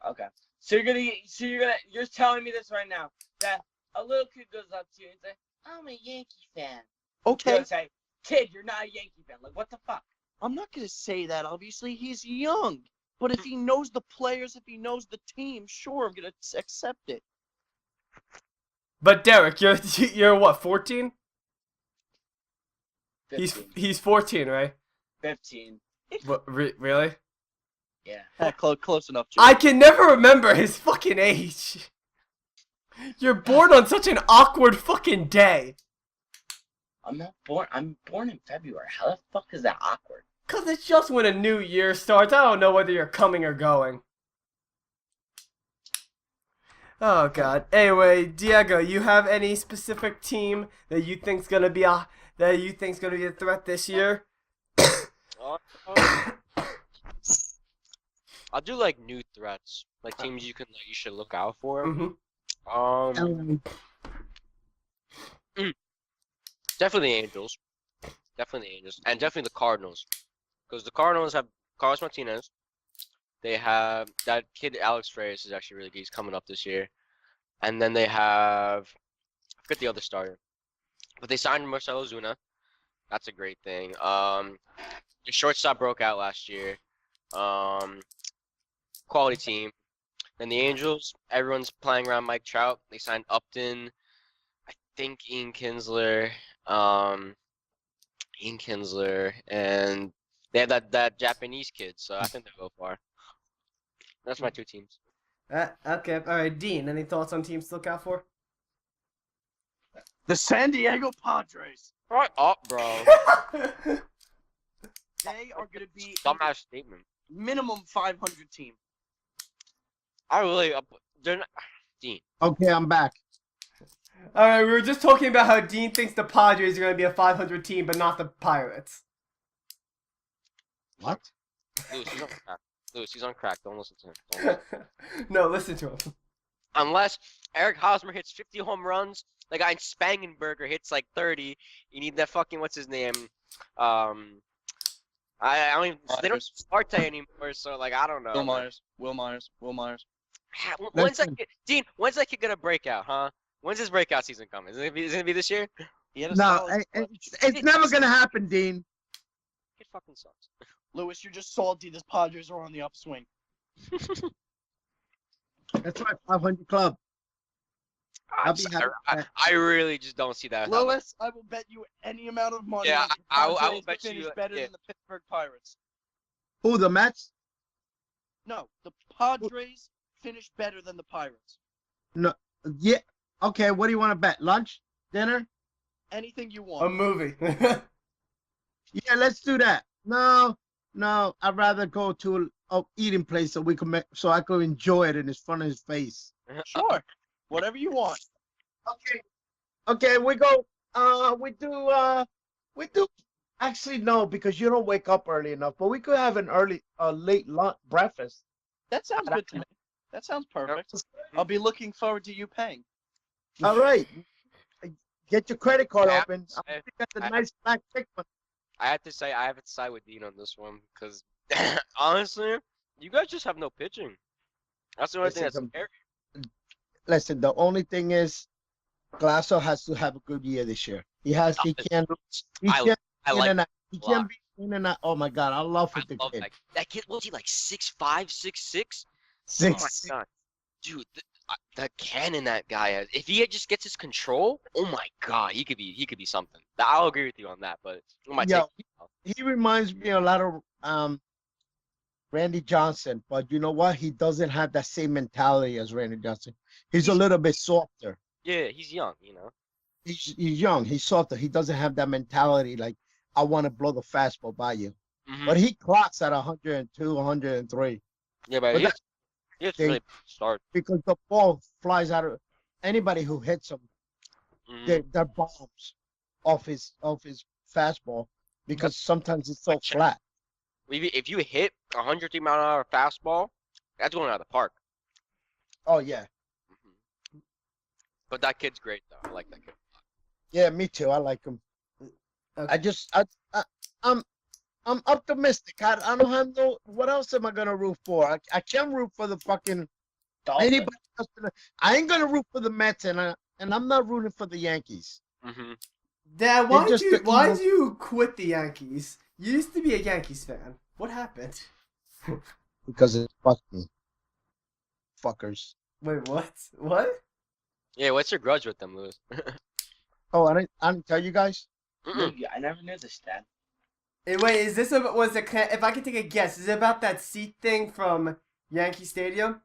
[SPEAKER 4] Okay. So you're telling me this right now that a little kid goes up to you and says, "I'm a Yankee fan."
[SPEAKER 5] Okay.
[SPEAKER 4] You'll say, "Kid, you're not a Yankee fan." Like, what the fuck?
[SPEAKER 5] I'm not going to say that, obviously. He's young. But if he knows the players, if he knows the team, sure, I'm going to accept it.
[SPEAKER 1] But Derek, you're what, 14?
[SPEAKER 4] 15.
[SPEAKER 1] He's 14, right?
[SPEAKER 4] 15.
[SPEAKER 1] What, really?
[SPEAKER 4] Yeah.
[SPEAKER 5] Close enough, Joe.
[SPEAKER 1] I can never remember his fucking age. You're born on such an awkward fucking day.
[SPEAKER 4] I'm born in February. How the fuck is that awkward?
[SPEAKER 1] Cause it's just when a new year starts. I don't know whether you're coming or going. Oh god. Anyway, Diego, you have any specific team that you think's gonna be a threat this year?
[SPEAKER 2] I'll do like new threats, like teams you should look out for.
[SPEAKER 1] Mm-hmm.
[SPEAKER 2] Definitely the Angels, and definitely the Cardinals, because the Cardinals have Carlos Martinez. They have that kid Alex Reyes is actually really good. He's coming up this year, and then they have I forget the other starter, but they signed Marcelo Zuna. That's a great thing. The shortstop broke out last year. Quality team. Then the Angels, everyone's playing around Mike Trout. They signed Upton, I think Ian Kinsler, and they have that Japanese kid. So I think they'll go far. That's my two teams.
[SPEAKER 1] Okay, alright, Dean, any thoughts on teams to look out for?
[SPEAKER 5] The San Diego Padres.
[SPEAKER 2] Right up, bro.
[SPEAKER 5] They are going to be
[SPEAKER 2] Dumbass statement.
[SPEAKER 5] minimum 500 team.
[SPEAKER 2] They're not. Dean.
[SPEAKER 3] Okay, I'm back.
[SPEAKER 1] Alright, we were just talking about how Dean thinks the Padres are going to be a 500 team, but not the Pirates.
[SPEAKER 3] What?
[SPEAKER 2] Lewis, he's on crack. Don't listen to him. Don't listen.
[SPEAKER 1] No, listen to him.
[SPEAKER 2] Unless Eric Hosmer hits 50 home runs, the guy in Spangenberger hits like 30. You need that fucking what's his name? I don't even. They don't Marte anymore, so like I don't know.
[SPEAKER 5] Will Myers.
[SPEAKER 2] When's that kid, Dean? When's that kid gonna break out? Huh? When's his breakout season coming? Is it gonna be this year?
[SPEAKER 3] No, it's never gonna happen, Dean.
[SPEAKER 2] Kid fucking sucks.
[SPEAKER 5] Lewis, you're just salty. The Padres are on the upswing.
[SPEAKER 3] That's right, 500 club. I'll be happy.
[SPEAKER 2] I really just don't see that.
[SPEAKER 5] Lewis, I will bet you any amount of money.
[SPEAKER 2] Yeah,
[SPEAKER 5] that the
[SPEAKER 2] I will
[SPEAKER 5] Padres
[SPEAKER 2] bet
[SPEAKER 5] finish
[SPEAKER 2] you.
[SPEAKER 5] better than the Pittsburgh Pirates.
[SPEAKER 3] Who, the Mets?
[SPEAKER 5] No, the Padres finish better than the Pirates.
[SPEAKER 3] No. Yeah. Okay, what do you want to bet? Lunch? Dinner?
[SPEAKER 5] Anything you
[SPEAKER 1] A
[SPEAKER 5] want.
[SPEAKER 1] movie.
[SPEAKER 3] Yeah, let's do that. No, I'd rather go to a eating place so so I could enjoy it in front of his face.
[SPEAKER 5] Sure. Whatever you want.
[SPEAKER 3] Okay, we go. We do. Actually, no, because you don't wake up early enough. But we could have a late lunch, breakfast.
[SPEAKER 5] That sounds good to me. That sounds perfect. I'll be looking forward to you paying.
[SPEAKER 3] All right. Get your credit card
[SPEAKER 2] Yeah,
[SPEAKER 3] open. I'm gonna get the nice black thick one.
[SPEAKER 2] I have to side with Dean on this one because honestly, you guys just have no pitching. That's the only thing that's scary.
[SPEAKER 3] Listen, the only thing is, Glasso has to have a good year this year. He can't be in and out. Oh my God, I love
[SPEAKER 2] I
[SPEAKER 3] the
[SPEAKER 2] love
[SPEAKER 3] kid.
[SPEAKER 2] that kid. Was he like 6'5", 6'6"?
[SPEAKER 3] Six.
[SPEAKER 2] Oh my God, dude, the cannon that guy has. If he just gets his control, oh my God, he could be something. I'll agree with you on that, but it might
[SPEAKER 3] Yeah,
[SPEAKER 2] take.
[SPEAKER 3] he reminds me a lot of Randy Johnson, but you know what? He doesn't have that same mentality as Randy Johnson. He's a
[SPEAKER 2] He's-
[SPEAKER 3] little bit softer.
[SPEAKER 2] Yeah, he's young, you know.
[SPEAKER 3] He's young. He's softer. He doesn't have that mentality like I want to blow the fastball by you.
[SPEAKER 2] Hmm.
[SPEAKER 3] But he clocks at 102, 103.
[SPEAKER 2] Yeah, but
[SPEAKER 3] But that's
[SPEAKER 2] he has
[SPEAKER 3] they-
[SPEAKER 2] really start.
[SPEAKER 3] because the ball flies out of anybody who hits him.
[SPEAKER 2] Mhm.
[SPEAKER 3] They're bombs off his fastball because sometimes it's so
[SPEAKER 2] Like check-
[SPEAKER 3] flat.
[SPEAKER 2] If you hit 103-mile-an-hour fastball, that's going out of the park.
[SPEAKER 3] Oh yeah,
[SPEAKER 2] Mhm. But that kid's great though. I like that kid.
[SPEAKER 3] yeah, me too. I like him. I'm optimistic. I don't have no. What else am I gonna root for? I can't root for the fucking
[SPEAKER 4] Dolphins.
[SPEAKER 3] anybody else. I ain't gonna root for the Mets, and I'm not rooting for the Yankees.
[SPEAKER 2] Hmm.
[SPEAKER 1] Dad,
[SPEAKER 3] They're just the
[SPEAKER 1] why
[SPEAKER 3] evil-
[SPEAKER 1] did you quit the Yankees? You used to be a Yankees fan. What happened?
[SPEAKER 3] Because it fucked me, fuckers.
[SPEAKER 1] Wait, what? What?
[SPEAKER 2] Yeah, what's your grudge with them, Lewis?
[SPEAKER 3] Oh, I didn't tell you guys.
[SPEAKER 2] Mm-mm.
[SPEAKER 4] I never knew this, Dad.
[SPEAKER 1] Hey, wait, is this if I could take a guess, is it about that seat thing from Yankee Stadium?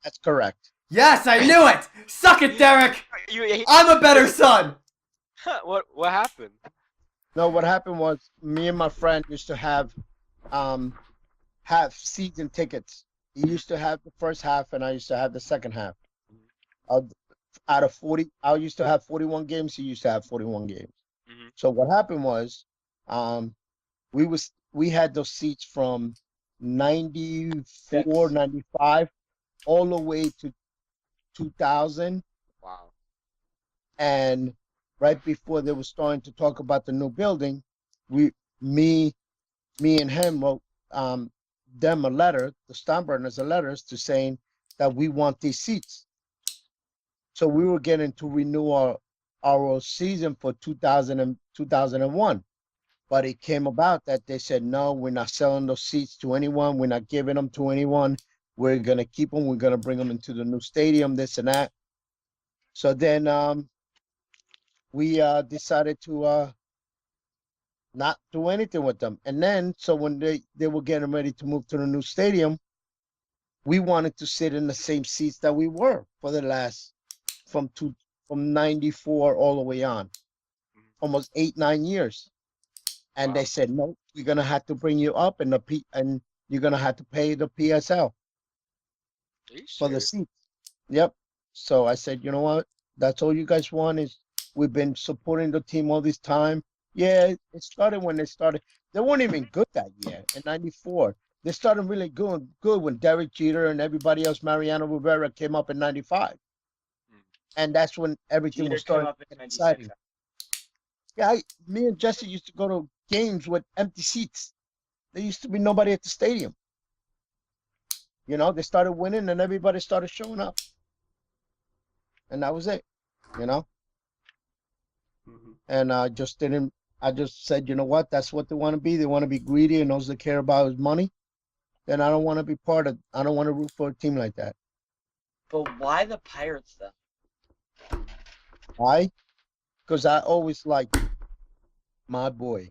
[SPEAKER 3] That's correct.
[SPEAKER 1] Yes, I knew it! Suck it, Derek!
[SPEAKER 2] You,
[SPEAKER 1] I'm a better son!
[SPEAKER 2] what happened?
[SPEAKER 3] No, what happened was me and my friend used to have season tickets. He used to have the first half, and I used to have the second half. Out of 40, I used to have 41 games. He used to have 41 games.
[SPEAKER 2] Mhm.
[SPEAKER 3] So what happened was, we had those seats from 94, 95, all the way to 2000,
[SPEAKER 2] Wow.
[SPEAKER 3] and right before they were starting to talk about the new building, me and him wrote them a letter, the Steinburners a letters to saying that we want these seats. So we were getting to renew our season for 2001. But it came about that they said, no, we're not selling those seats to anyone. We're not giving them to anyone. We're going to keep them. We're going to bring them into the new stadium, this and that. So then we decided to not do anything with them. And then, so when they were getting ready to move to the new stadium, we wanted to sit in the same seats that we were for the last, from 94 all the way on, almost 8-9 years. And
[SPEAKER 2] Wow.
[SPEAKER 3] they said, no, we're gonna have to bring you up, and and you're gonna have to pay the PSL
[SPEAKER 2] Are you
[SPEAKER 3] for the
[SPEAKER 2] serious?
[SPEAKER 3] seats. Yep. So I said, you know what? That's all you guys want is we've been supporting the team all this time. Yeah, it started when they started. They weren't even good that year in '94. They started really good when Derek Jeter and everybody else, Mariano Rivera, came up in '95. And that's when everything
[SPEAKER 4] Jeter
[SPEAKER 3] was
[SPEAKER 4] came
[SPEAKER 3] starting
[SPEAKER 4] up
[SPEAKER 3] to
[SPEAKER 4] in
[SPEAKER 3] get
[SPEAKER 4] 96.
[SPEAKER 3] exciting. Yeah, me and Jesse used to go to games with empty seats. There used to be nobody at the stadium. You know, they started winning and everybody started showing up. And that was it, you know? And I just said, you know what? That's what they want to be. They want to be greedy, and those that care about is money. Then I don't want to be I don't want to root for a team like that.
[SPEAKER 4] But why the Pirates though?
[SPEAKER 3] Why? Because I always liked my boy,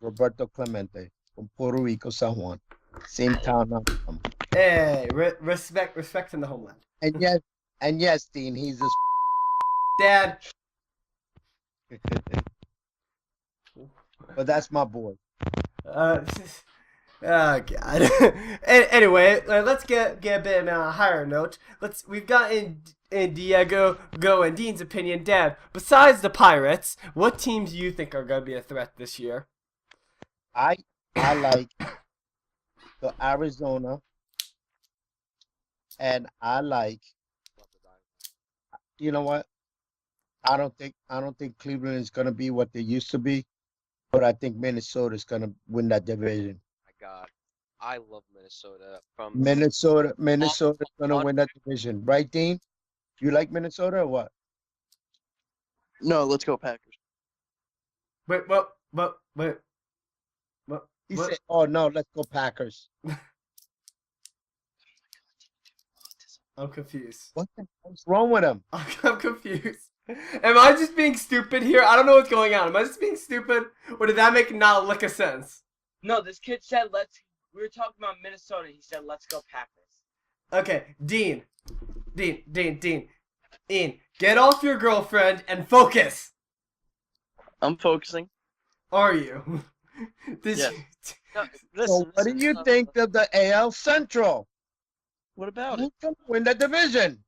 [SPEAKER 3] Roberto Clemente from Puerto Rico, San Juan. Same town I'm from.
[SPEAKER 1] Hey, respect in the homeland.
[SPEAKER 3] And yes, Dean, he's a
[SPEAKER 1] Dad.
[SPEAKER 3] but that's my boy.
[SPEAKER 1] Oh God. Anyway, let's get a bit on a higher note. We've got in Diego Go and Dean's opinion. Dad, besides the Pirates, what teams do you think are going to be a threat this year?
[SPEAKER 3] I like the Arizona, and I like, you know what? I don't think Cleveland is gonna be what they used to be, but I think Minnesota is gonna win that division.
[SPEAKER 2] My God, I love Minnesota. From
[SPEAKER 3] Minnesota is gonna win that division, right, Dean? You like Minnesota or what?
[SPEAKER 5] No, let's go Packers.
[SPEAKER 1] Wait.
[SPEAKER 3] He
[SPEAKER 1] What?
[SPEAKER 3] said, "Oh no, let's go Packers."
[SPEAKER 1] I'm confused.
[SPEAKER 3] What the hell's wrong with him?
[SPEAKER 1] I'm confused. Am I just being stupid here? I don't know what's going on. Am I just being stupid? Or did that make not a lick of sense?
[SPEAKER 4] No, this kid said we were talking about Minnesota. He said, let's go Packers.
[SPEAKER 1] Okay, Dean. Ian, get off your girlfriend and focus.
[SPEAKER 5] I'm focusing.
[SPEAKER 1] Are you? This
[SPEAKER 5] Yeah.
[SPEAKER 2] No,
[SPEAKER 3] So
[SPEAKER 2] listen,
[SPEAKER 3] what do
[SPEAKER 2] listen,
[SPEAKER 3] you
[SPEAKER 2] no,
[SPEAKER 3] think of the AL Central?
[SPEAKER 5] What about it?
[SPEAKER 3] Who's gonna win the division?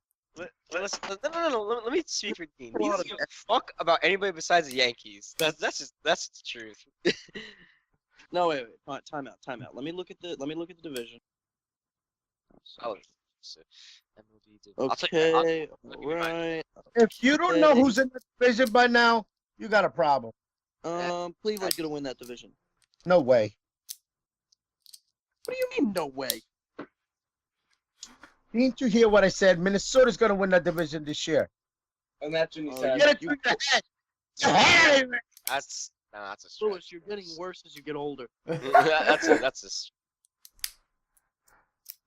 [SPEAKER 2] listen, no. Let me speak for Dean.
[SPEAKER 5] A
[SPEAKER 2] He
[SPEAKER 5] lot
[SPEAKER 2] doesn't
[SPEAKER 5] of
[SPEAKER 2] give a fuck about anybody besides the Yankees. That's the truth.
[SPEAKER 5] No, wait. Time out. Let me look at the division.
[SPEAKER 2] Oh, so, I'll tell you- I'll-
[SPEAKER 5] Okay,
[SPEAKER 2] I'll give you mine.
[SPEAKER 5] alright.
[SPEAKER 3] If you don't know
[SPEAKER 5] Okay.
[SPEAKER 3] who's in the division by now, you got a problem.
[SPEAKER 5] Cleveland's gonna win that division.
[SPEAKER 3] No way.
[SPEAKER 5] What do you mean, no way?
[SPEAKER 3] Didn't you hear what I said? Minnesota's gonna win that division this year.
[SPEAKER 4] And that's when he
[SPEAKER 5] Oh,
[SPEAKER 4] said,
[SPEAKER 3] Get it through the head. Hey, man.
[SPEAKER 2] That's a stretch.
[SPEAKER 5] Lewis, you're getting worse as you get older.
[SPEAKER 2] that's a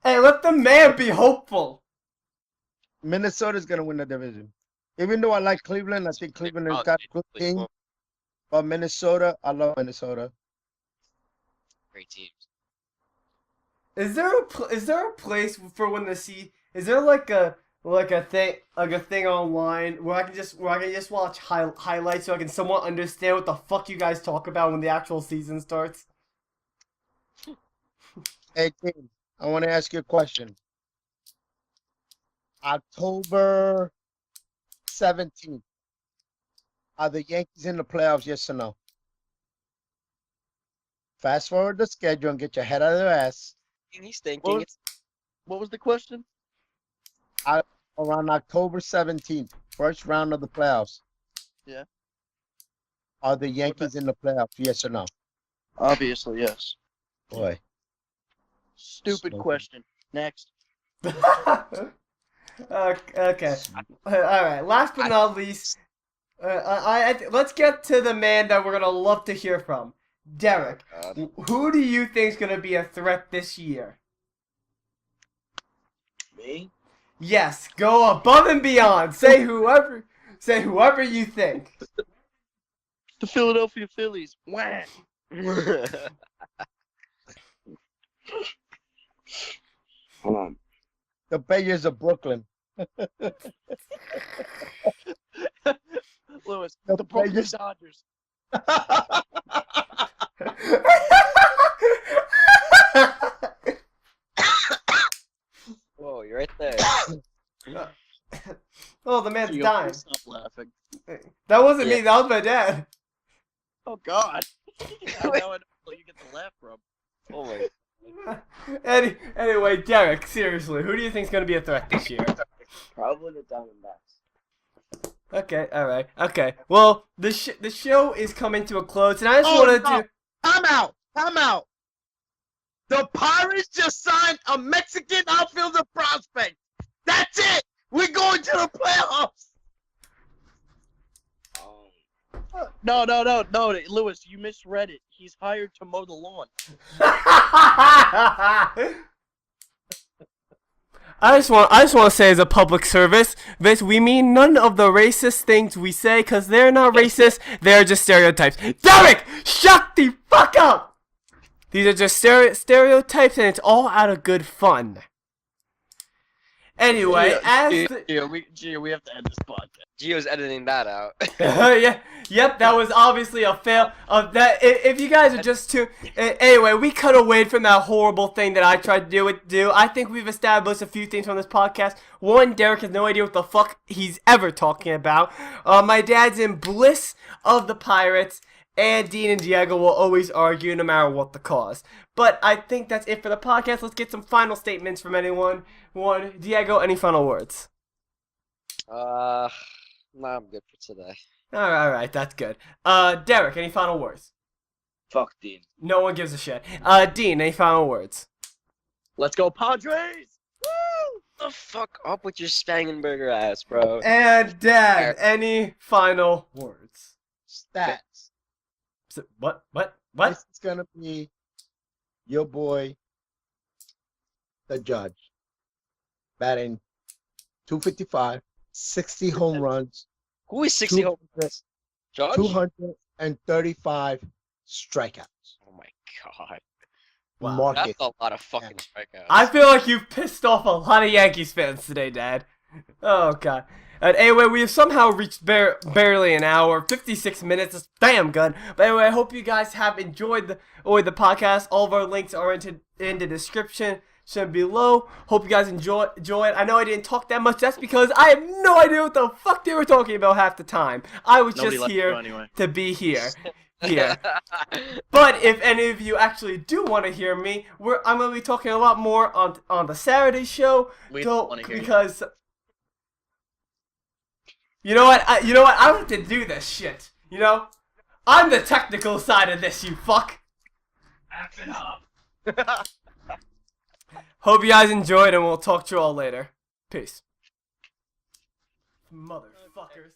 [SPEAKER 1] Hey, let the man be hopeful.
[SPEAKER 3] Minnesota's gonna win the division. Even though I like Cleveland, I think Cleveland has got a good team. But Minnesota, I love Minnesota.
[SPEAKER 2] great teams.
[SPEAKER 1] Is there a place for when the sea? Is there like a thing online where I can just watch highlights so I can somewhat understand what the fuck you guys talk about when the actual season starts?
[SPEAKER 3] Hey, team, I want to ask you a question. October 17th. Are the Yankees in the playoffs, yes or no? Fast forward the schedule and get your head out of their ass.
[SPEAKER 2] He's thinking
[SPEAKER 5] What? What was the question?
[SPEAKER 3] Around October 17th, first round of the playoffs.
[SPEAKER 5] Yeah.
[SPEAKER 3] Are the Yankees in the playoffs, yes or no?
[SPEAKER 5] Obviously, yes.
[SPEAKER 3] Boy.
[SPEAKER 5] Stupid
[SPEAKER 3] Smoking.
[SPEAKER 5] question. Next.
[SPEAKER 1] Okay. All right. Last but not least, let's get to the man that we're gonna love to hear from, Derek. Who do you think's gonna be a threat this year?
[SPEAKER 4] me?
[SPEAKER 1] Yes, go above and beyond. Say whoever you think.
[SPEAKER 5] The Philadelphia Phillies. Wah.
[SPEAKER 4] Hold on.
[SPEAKER 3] The Bayers of Brooklyn.
[SPEAKER 5] Lewis,
[SPEAKER 3] The
[SPEAKER 5] the Brooklyn
[SPEAKER 3] Bayers-
[SPEAKER 5] Dodgers.
[SPEAKER 2] Whoa, you're right there.
[SPEAKER 1] Oh, the man's
[SPEAKER 5] Gio,
[SPEAKER 1] dying.
[SPEAKER 5] please stop laughing.
[SPEAKER 1] That wasn't me.
[SPEAKER 2] Yeah.
[SPEAKER 1] That was my dad.
[SPEAKER 5] Oh God. Now I know where you get the laugh from.
[SPEAKER 2] Oh my.
[SPEAKER 1] Anyway, Derek, seriously, who do you think's gonna be a threat this year?
[SPEAKER 4] Probably the Diamondbacks.
[SPEAKER 1] Okay, all right, okay. Well, the show is coming to a close, and I just
[SPEAKER 3] Oh,
[SPEAKER 1] wanted
[SPEAKER 3] no.
[SPEAKER 1] to.
[SPEAKER 3] Time out. The Pirates just signed a Mexican outfielder prospect. That's it. We're going to the playoffs.
[SPEAKER 5] No, Lewis, you misread it. He's hired to mow the lawn.
[SPEAKER 1] I just want to say as a public service, this we mean none of the racist things we say, cause they're not racist. They're just stereotypes. Derek, shut the fuck up. These are just stereotypes, and it's all out of good fun. Anyway,
[SPEAKER 5] Gio, we have to end this podcast.
[SPEAKER 2] Gio's editing that out.
[SPEAKER 1] Yep, that was obviously a fail. If you guys are just too, anyway, we cut away from that horrible thing that I tried to do. I think we've established a few things from this podcast. One, Derek has no idea what the fuck he's ever talking about. My dad's in bliss of the Pirates, and Dean and Diego will always argue no matter what the cause. But I think that's it for the podcast. Let's get some final statements from anyone. One, Diego, any final words?
[SPEAKER 2] Nah, I'm good for today.
[SPEAKER 1] All right, that's good. Derek, any final words?
[SPEAKER 4] Fuck Dean.
[SPEAKER 1] No one gives a shit. Dean, any final words?
[SPEAKER 5] Let's go, Padres!
[SPEAKER 2] Woo! The fuck up with your Spangenberger ass, bro.
[SPEAKER 1] And Dad, any final words?
[SPEAKER 3] Stats.
[SPEAKER 1] What?
[SPEAKER 3] This is gonna be your boy, the judge, batting 255, 60 home runs,
[SPEAKER 2] Who is 60 home runs? Judge?
[SPEAKER 3] 235 strikeouts.
[SPEAKER 2] Oh my god.
[SPEAKER 1] Wow.
[SPEAKER 3] Mark
[SPEAKER 2] That's
[SPEAKER 3] it.
[SPEAKER 2] a lot of fucking strikeouts.
[SPEAKER 1] I feel like you've pissed off a lot of Yankees fans today, Dad. Oh god. And anyway, we have somehow reached barely an hour, 56 minutes. It's damn good. But anyway, I hope you guys have enjoyed the podcast. All of our links are in the description below. Hope you guys enjoy it. I know I didn't talk that much. That's because I have no idea what the fuck they were talking about half the time. I was
[SPEAKER 5] Nobody
[SPEAKER 1] just
[SPEAKER 5] likes
[SPEAKER 1] here
[SPEAKER 5] you anyway.
[SPEAKER 1] to be here. But if any of you actually do want to hear me, I'm going to be talking a lot more on the Saturday show.
[SPEAKER 5] We don't wanna hear you.
[SPEAKER 1] Because you know what? I don't have to do this shit. You know, I'm the technical side of this. You fuck.
[SPEAKER 5] Wrap it up.
[SPEAKER 1] Hope you guys enjoyed, and we'll talk to you all later. Peace. Motherfuckers.